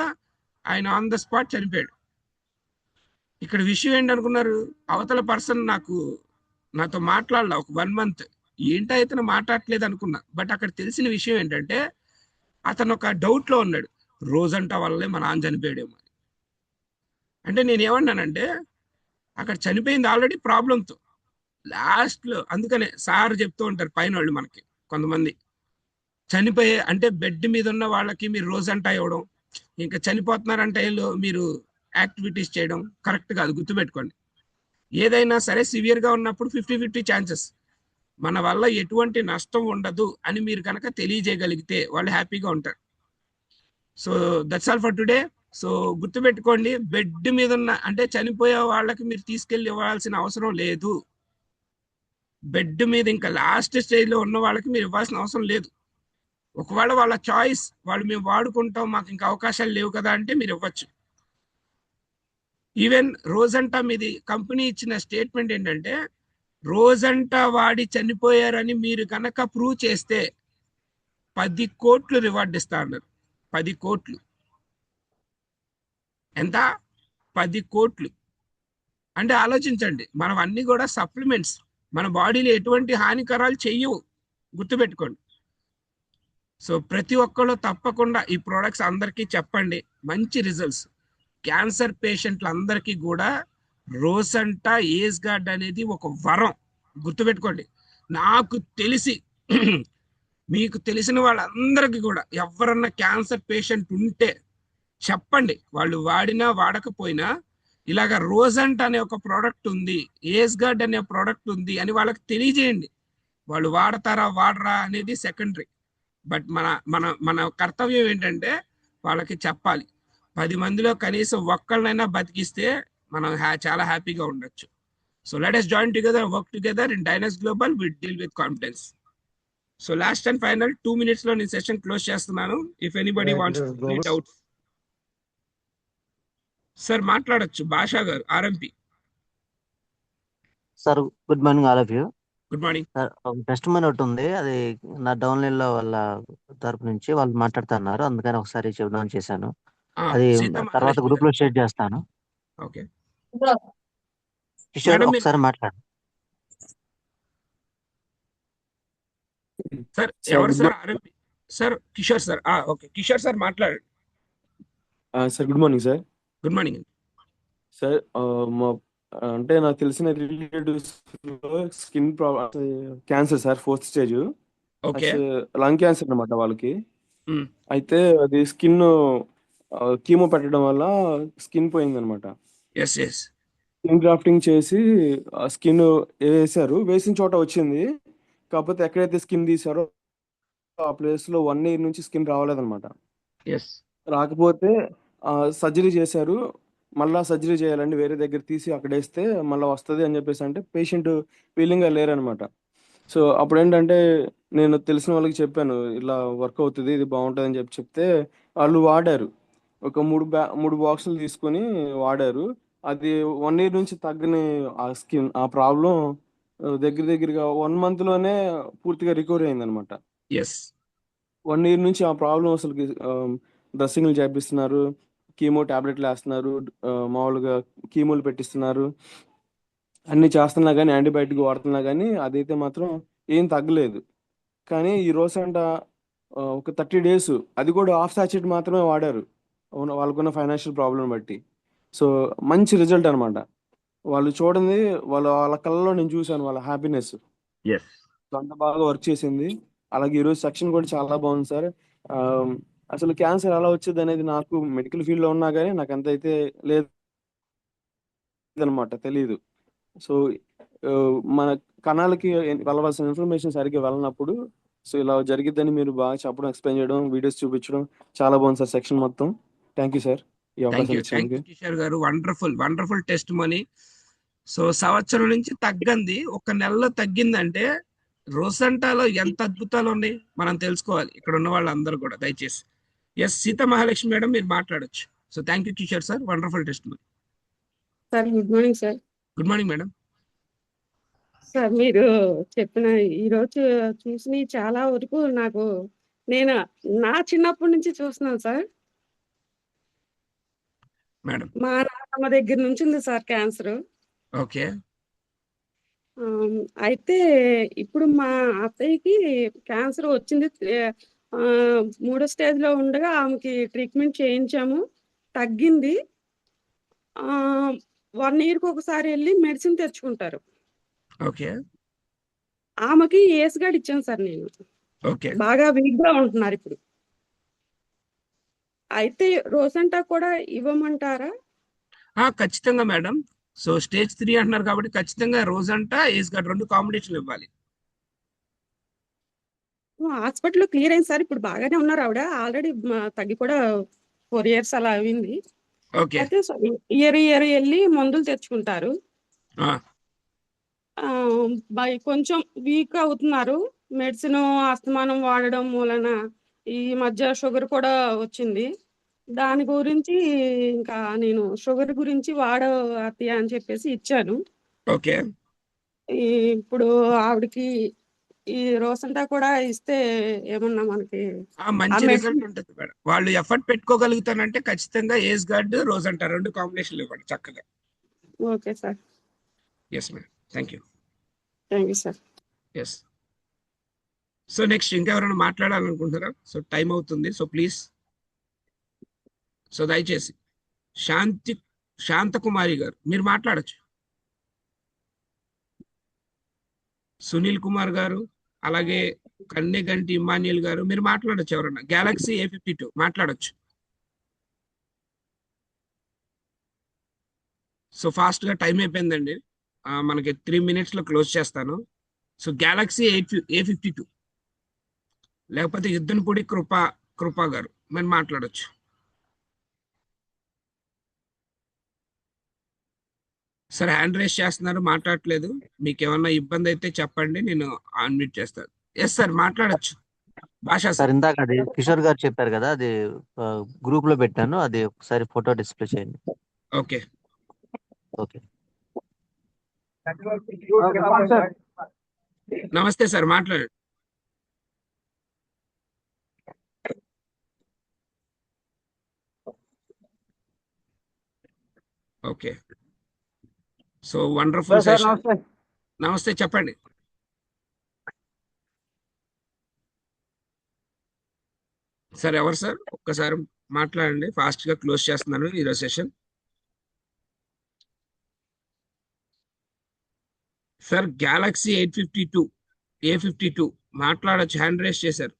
ఆయన ఆన్ ద స్పాట్ చనిపోయాడు. ఇక్కడ విషయం ఏంటనుకున్నారు, అవతల పర్సన్ నాతో మాట్లాడలా ఒక 1 మంత్, ఏంటో ఇతను మాట్లాడలేదు అనుకున్నా. బట్ అక్కడ తెలిసిన విషయం ఏంటంటే అతను ఒక డౌట్లో ఉన్నాడు, రోజంటా వల్లే మా నాన్న చనిపోయాడేమో. అంటే నేను ఏమన్నానంటే అక్కడ చనిపోయింది ఆల్రెడీ ప్రాబ్లంతో లాస్ట్లో. అందుకనే సార్ చెప్తూ ఉంటారు పైన వాళ్ళు మనకి కొంతమంది, చనిపోయే అంటే బెడ్ మీద ఉన్న వాళ్ళకి మీరు రోజంటా ఇవ్వడం, ఇంకా చనిపోతున్నారంటే మీరు యాక్టివిటీస్ చేయడం కరెక్ట్ కాదు, గుర్తుపెట్టుకోండి. ఏదైనా సరే సివియర్గా ఉన్నప్పుడు 50-50 ఛాన్సెస్, మన వల్ల ఎటువంటి నష్టం ఉండదు అని మీరు కనుక తెలియజేయగలిగితే వాళ్ళు హ్యాపీగా ఉంటారు. So that's all for today. So గుర్తుపెట్టుకోండి, బెడ్ మీద ఉన్న అంటే చనిపోయే వాళ్ళకి మీరు తీసుకెళ్ళి ఇవ్వాల్సిన అవసరం లేదు. బెడ్ మీద ఇంకా లాస్ట్ స్టేజ్లో ఉన్న వాళ్ళకి మీరు ఇవ్వాల్సిన అవసరం లేదు. ఒకవేళ వాళ్ళ చాయిస్, వాళ్ళు మేము వాడుకుంటాం మాకు ఇంకా అవకాశాలు లేవు కదా అంటే మీరు ఇవ్వచ్చు. ఈవెన్ రోజంటా మీది కంపెనీ ఇచ్చిన స్టేట్మెంట్ ఏంటంటే రోజంటా వాడి చనిపోయారని మీరు కనుక ప్రూవ్ చేస్తే 10 కోట్లు రివార్డ్ ఇస్తా అన్నారు. 10 కోట్లు ఎంత? 10 కోట్లు అంటే ఆలోచించండి. మనం అన్ని కూడా సప్లిమెంట్స్, మన బాడీలో ఎటువంటి హానికరాలు చెయ్యవు, గుర్తుపెట్టుకోండి. సో ప్రతి ఒక్కళ్ళు తప్పకుండా ఈ ప్రోడక్ట్స్ అందరికీ చెప్పండి, మంచి రిజల్ట్స్. క్యాన్సర్ పేషెంట్లు అందరికీ కూడా రోజంటా ఏజ్ గార్డ్ అనేది ఒక వరం, గుర్తుపెట్టుకోండి. నాకు తెలిసి మీకు తెలిసిన వాళ్ళందరికీ కూడా ఎవరన్నా క్యాన్సర్ పేషెంట్ ఉంటే చెప్పండి, వాళ్ళు వాడినా వాడకపోయినా ఇలాగ రోజంట్ అనే ఒక ప్రోడక్ట్ ఉంది, ఏజ్ గార్డ్ అనే ప్రోడక్ట్ ఉంది అని వాళ్ళకి తెలియజేయండి. వాళ్ళు వాడతారా వాడరా అనేది సెకండరీ. బట్ మన కర్తవ్యం ఏంటంటే వాళ్ళకి చెప్పాలి. 10 మందిలో కనీసం ఒక్కళ్ళనైనా బతికిస్తే మనం చాలా హ్యాపీగా ఉండొచ్చు. So let us join together, work together in Dynast Global, we deal with confidence. So last and final 2 minutes లో నేను సెషన్ క్లోజ్ చేస్తున్నాను. If anybody wants to read out sir మాట్లాడొచ్చు. భాషా గారు, RMP. Sir good morning all of you. Good morning sir, ఒక testimony ఒకటి ఉంది, అది నా డౌన్లైన్ లో వాళ్ళ తరపు నుంచి వాళ్ళు మాట్లాడుతున్నారు, అందుకని ఒకసారి చెప్దాం చేశాను. అది తర్వాత గ్రూప్ లో షేర్ చేస్తాను. ఓకే కిషోర్ ఒకసారి మాట్లాడు సార్. ఎవరు sir? RMP sir, Kishore sir. Okay Kishore sir మాట్లాడండి. Sir good morning sir. Good morning sir. మా అంటే నాకు తెలిసిన relatives skin cancer sir 4th stage. Okay. Lung cancer అనమాట వాళ్ళకి. హ్మ్. అయితే అది స్కిన్ కీమో పెట్టడం వల్ల స్కిన్ పోయిందనమాట. యెస్. యెస్. స్కిన్ గ్రాఫ్టింగ్ చేసి స్కిన్ వేశారు. వేసిన చోట వచ్చింది. కాకపోతే ఎక్కడైతే స్కిన్ తీశారో ఆ ప్లేస్‌లో 1 ఇయర్ నుంచి స్కిన్ రావలేదనమాట. యెస్. రాకపోతే సర్జరీ చేశారు. మళ్ళా సర్జరీ చేయాలండి. వేరే దగ్గర తీసి అక్కడేస్తే మళ్ళా వస్తది అని చెప్పేసి అంటే పేషెంట్ విల్లింగ్‌గా లేరనమాట. సో, అప్పుడేంటంటే నేను తెలిసిన వాళ్ళకి చెప్పాను. ఇలా వర్క్ అవుతది. ఇది బావుంటదని చెప్తే వాళ్ళు వాడారు. ఒక 3 బాక్సులు తీసుకొని వాడారు. అది 1 ఇయర్ నుంచి తగ్గని ఆ స్కిన్ ఆ ప్రాబ్లమ్ దగ్గర దగ్గరగా 1 మంత్‌లోనే పూర్తిగా రికవరీ అయిందనమాట. యెస్. 1 ఇయర్ నుంచి ఆ ప్రాబ్లమ్ అసలకి డ్రెస్సింగ్‌లు చేపిస్తున్నారు. కీమో టాబ్లెట్‌లేస్తున్నారు. మామూలుగా కీమోలు పెట్టిస్తున్నారు. అన్నీ చేస్తున్నా గానీ, యాంటీబయాటిక్ వాడుతున్నా గానీ, అదైతే మాత్రం ఏం తగ్గలేదు. కానీ ఈ రోసంట ఒక 30 డేస్ అది కూడా హాఫ్ సాచెట్ మాత్రమే వాడారు. వాళ్ళకున్న ఫైనాన్షియల్ ప్రాబ్లమ్ బట్టి. సో, మంచి రిజల్ట్ అనమాట. వాళ్ళు చూడండి వాళ్ళ కళ్ళలో నేను చూసాను వాళ్ళ హ్యాపీనెస్. యెస్. అంత బాగా వర్క్ చేసింది. అలాగే ఈరోజు సెక్షన్ కూడా చాలా బాగుంది సార్. ఆహ్, అసలు క్యాన్సర్ ఎలా వచ్చిద్దనేది నాకు మెడికల్ ఫీల్డ్‌లో ఉన్నా గానీ నాకంతైతే లేదనమాట. తెలీదు. సో, మన కణాలకి వెళ్ళవలసిన ఇన్ఫర్మేషన్ సరిగ్గా వెళ్ళనప్పుడు సో, ఇలా జరిగిద్దని మీరు బాగా చెప్పడం, ఎక్స్‌ప్లెయిన్ చేయడం, వీడియోస్ చూపించడం చాలా బాగుంది సార్ సెక్షన్ మొత్తం. Thank you sir. ఈ థాంక్ అవకాశం యూ. థాంక్ ఇచ్చినందుకు. యూ కిషోర్ గారు. వండర్‌ఫుల్. Wonderful testimony. సో, సంవత్సరం నుంచి తగ్గంది ఒక నెలలో తగ్గిందంటే రోసంటాలో ఎంత అద్భుతాలున్నాయి మనం తెలుసుకోవాలి. ఇక్కడ ఉన్న వాళ్ళందరూ కూడా దయచేసి. యెస్. సీతా మహాలక్ష్మి మేడం మీరు మాట్లాడొచ్చు. So, thank you Kishore sir. Wonderful testimony. Sir good morning sir. Good morning madam. Sir మీరు చెప్పిన ఈరోజు చూసినవి చాలా వరకు నాకు నేను నా చిన్నప్పటి నుంచి చూస్తున్నాను సార్. మేడం. మా నాన్నమ్మ దగ్గర నుంచి ఉంది సార్ క్యాన్సరు. ఓకే. అయితే ఇప్పుడు మా అత్తయ్యకి క్యాన్సర్ వచ్చింది. మూడో స్టేజ్‌లో ఉండగా ఆమెకి ట్రీట్మెంట్ చేయించాము. తగ్గింది. 1 ఇయర్‌కి ఒకసారి ఎళ్లి మెడిసిన్ తెచ్చుకుంటారు. ఓకే. ఆమెకి ఏస్ గార్డ్ ఇచ్చాను సార్ నేను. ఓకే. బాగా వీక్‌గా ఉంటున్నారిప్పుడు. అయితే రోసంటా కూడా ఇవ్వమంటారా? ఖచ్చితంగా మేడం. సో, స్టేజ్ 3 అంటున్నారు కాబట్టి ఖచ్చితంగా రోజంటా, ఏస్ గార్డ్ 2 కాంబినేషన్‌లో ఇవ్వాలి. హాస్పిటల్‌లో క్లియర్ అయింది సార్. ఇప్పుడు బాగానే ఉన్నారు ఆవిడ. ఆల్రెడీ తగ్గి కూడా 4 ఇయర్స్ అలా అయింది. ఓకే. అయితే ఇయర్ ఎళ్లి మందులు తెచ్చుకుంటారు. ఆ! కొంచెం వీక్ అవుతున్నారు. మెడిసిన్ అస్తమానం వాడడం మూలన ఈ మధ్య షుగర్ కూడా వచ్చింది. దాని గురించి ఇంకా నేను షుగర్ గురించి అత్తయ్య అని చెప్పేసి ఇచ్చాను. ఓకే. ఇప్పుడు ఆవిడకి ఈ రోసంటా కూడా ఇస్తే ఏమన్నా మనకి మంచి మెడిసిన్ రిజల్ట్ ఉంటది మేడం. వాళ్ళు ఎఫర్ట్ పెట్టుకోగలుగుతానంటే ఖచ్చితంగా ఏస్ గార్డ్, రోజంటా 2 కాంబినేషన్‌లో ఇవ్వండి చక్కగా. Okay sir. Yes madam. Thank you. Thank you sir. Yes. So, next ఇంకెవరైనా మాట్లాడాలనుకుంటున్నారా? సో, టైం అవుతుంది. So, please. సో, దయచేసి శాంతకుమారి గారు మీరు మాట్లాడొచ్చు. సునీల్ కుమార్ గారు, అలాగే కన్నెగంటి ఇమ్మాన్యుయల్ గారు మీరు మాట్లాడొచ్చు ఎవరన్నా. గెలాక్సీ A52 మాట్లాడొచ్చు. సో, ఫాస్ట్‌గా టైం అయిపోయిందండి. మనకి 3 మినిట్స్‌లో క్లోజ్ చేస్తాను. సో, గెలాక్సీ A52 లేకపోతే యుద్ధనపూడి కృపా గారు మీరు మాట్లాడొచ్చు. సార్ హ్యాండ్ రైజ్ చేస్తున్నారు మాట్లాడట్లేదు. మీకు ఏమన్నా ఇబ్బంది అయితే చెప్పండి, నేను అన్మ్యూట్ చేస్తాను. ఎస్ సార్ మాట్లాడొచ్చు. భాషా సార్ ఇందాక అది కిషోర్ గారు చెప్పారు కదా, అది గ్రూప్ లో పెట్టాను, అది ఒకసారి ఫోటో డిస్ప్లే చేయండి. ఓకే. ఓకే. నమస్తే సార్ మాట్లాడండి. ఓకే. So, wonderful session. నమస్తే చెప్పండి. సార్ ఎవరు సార్? ఒక్కసారి మాట్లాడండి. ఫాస్ట్‌గా క్లోజ్ చేస్తున్నాను ఈరోజు సెషన్. సార్ గెలాక్సీ A52 మాట్లాడొచ్చు, హ్యాండ్ రేస్ చేశారు.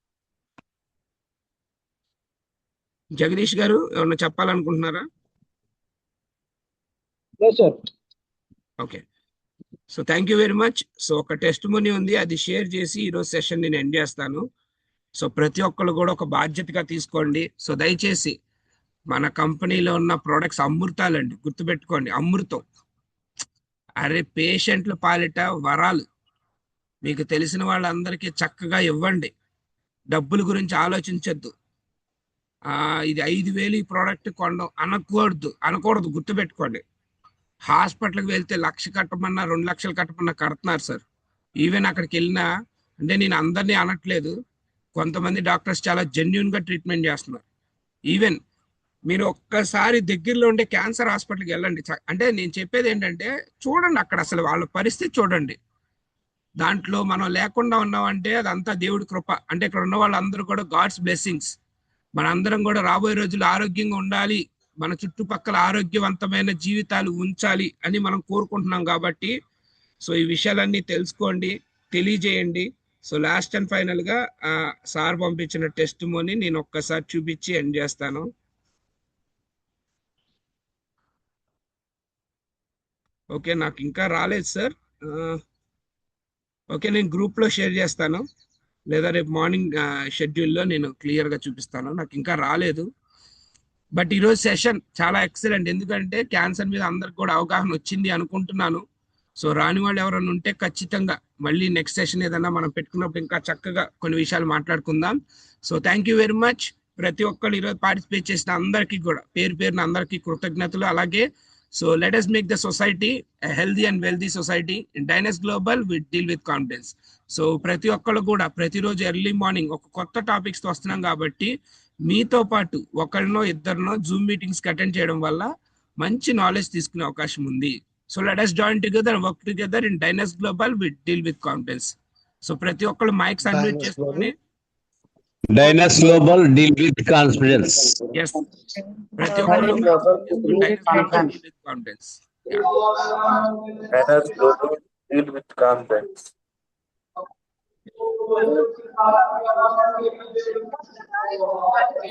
జగదీష్ గారు ఏమన్నా చెప్పాలనుకుంటున్నారా? Okay, so thank you very much. So ఒక టెస్ట్ మనీ ఉంది, అది షేర్ చేసి ఈరోజు సెషన్ నేను ఎండ్ చేస్తాను. సో ప్రతి ఒక్కరు కూడా ఒక బాధ్యతగా తీసుకోండి. సో దయచేసి మన కంపెనీలో ఉన్న ప్రొడక్ట్స్ అమృతాలండి, గుర్తుపెట్టుకోండి, అమృతం. అరే పేషెంట్ల పాలిట వరాలు. మీకు తెలిసిన వాళ్ళందరికీ చక్కగా ఇవ్వండి, డబ్బుల గురించి ఆలోచించద్దు. ఇది 5,000 ఈ ప్రోడక్ట్ కొనడం అనకూడదు, గుర్తుపెట్టుకోండి. హాస్పిటల్కి వెళ్తే 1,00,000 కట్టమన్నా 2 లక్షలు కట్టమన్నా కడుతున్నారు సార్. ఈవెన్ అక్కడికి వెళ్ళినా, అంటే నేను అందరినీ అనట్లేదు, కొంతమంది డాక్టర్స్ చాలా జెన్యున్గా ట్రీట్మెంట్ చేస్తున్నారు. ఈవెన్ మీరు ఒక్కసారి దగ్గరలో ఉండే క్యాన్సర్ హాస్పిటల్కి వెళ్ళండి. అంటే నేను చెప్పేది ఏంటంటే చూడండి అక్కడ అసలు వాళ్ళ పరిస్థితి చూడండి. దాంట్లో మనం లేకుండా ఉన్నామంటే అదంతా దేవుడి కృప. అంటే ఇక్కడ ఉన్న వాళ్ళందరూ కూడా గాడ్స్ బ్లెస్సింగ్స్. మనందరం కూడా రాబోయే రోజులు ఆరోగ్యంగా ఉండాలి, మన చుట్టుపక్కల ఆరోగ్యవంతమైన జీవితాలు ఉంచాలి అని మనం కోరుకుంటున్నాం. కాబట్టి సో ఈ విషయాలన్నీ తెలుసుకోండి, తెలియజేయండి. సో లాస్ట్ అండ్ ఫైనల్ గా సార్ పంపించిన టెస్ట్ మోని నేను ఒక్కసారి చూపించి ఎండ్ చేస్తాను. ఓకే, నాకు ఇంకా రాలేదు సార్. ఓకే, నేను గ్రూప్లో షేర్ చేస్తాను, లేదా రేపు మార్నింగ్ షెడ్యూల్లో నేను క్లియర్గా చూపిస్తాను. నాకు ఇంకా రాలేదు. బట్ ఈరోజు సెషన్ చాలా ఎక్సలెంట్, ఎందుకంటే క్యాన్సర్ మీద అందరికి కూడా అవగాహన వచ్చింది అనుకుంటున్నాను. సో రాని వాళ్ళు ఎవరైనా ఉంటే ఖచ్చితంగా మళ్ళీ నెక్స్ట్ సెషన్ ఏదైనా మనం పెట్టుకున్నప్పుడు ఇంకా చక్కగా కొన్ని విషయాలు మాట్లాడుకుందాం. So thank you very much. ప్రతి ఒక్కరు ఈరోజు పార్టిసిపేట్ చేసిన అందరికీ కూడా పేరు పేరున అందరికీ కృతజ్ఞతలు. అలాగే so let us make the society a healthy and wealthy society. In Dynasty Global we deal with confidence. So ప్రతి ఒక్కళ్ళు కూడా ప్రతిరోజు ఎర్లీ మార్నింగ్ ఒక కొత్త టాపిక్స్తో వస్తున్నాం కాబట్టి మీతో పాటు ఒకరినో ఇద్దరినో జూమ్ మీటింగ్స్కి అటెండ్ చేయడం వల్ల మంచి నాలెడ్జ్ తీసుకునే అవకాశం ఉంది. So let us join together, work together. In Dynasty Global we deal with confidence. So ప్రతి ఒక్కళ్ళు మైక్స్ అన్మ్యూట్ చేసుకొని Dynasty Global deal with confidence. yes, ప్రతి ఒక్కళ్ళు Dynasty Global deal with confidence. Dynasty Global deal with confidence.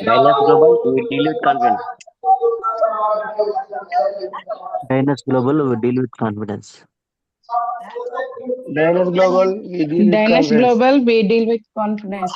Dynasty Global we deal with confidence. Dynasty Global we deal with confidence. Dynasty Global we deal with Dynasty confidence. Global we deal with confidence.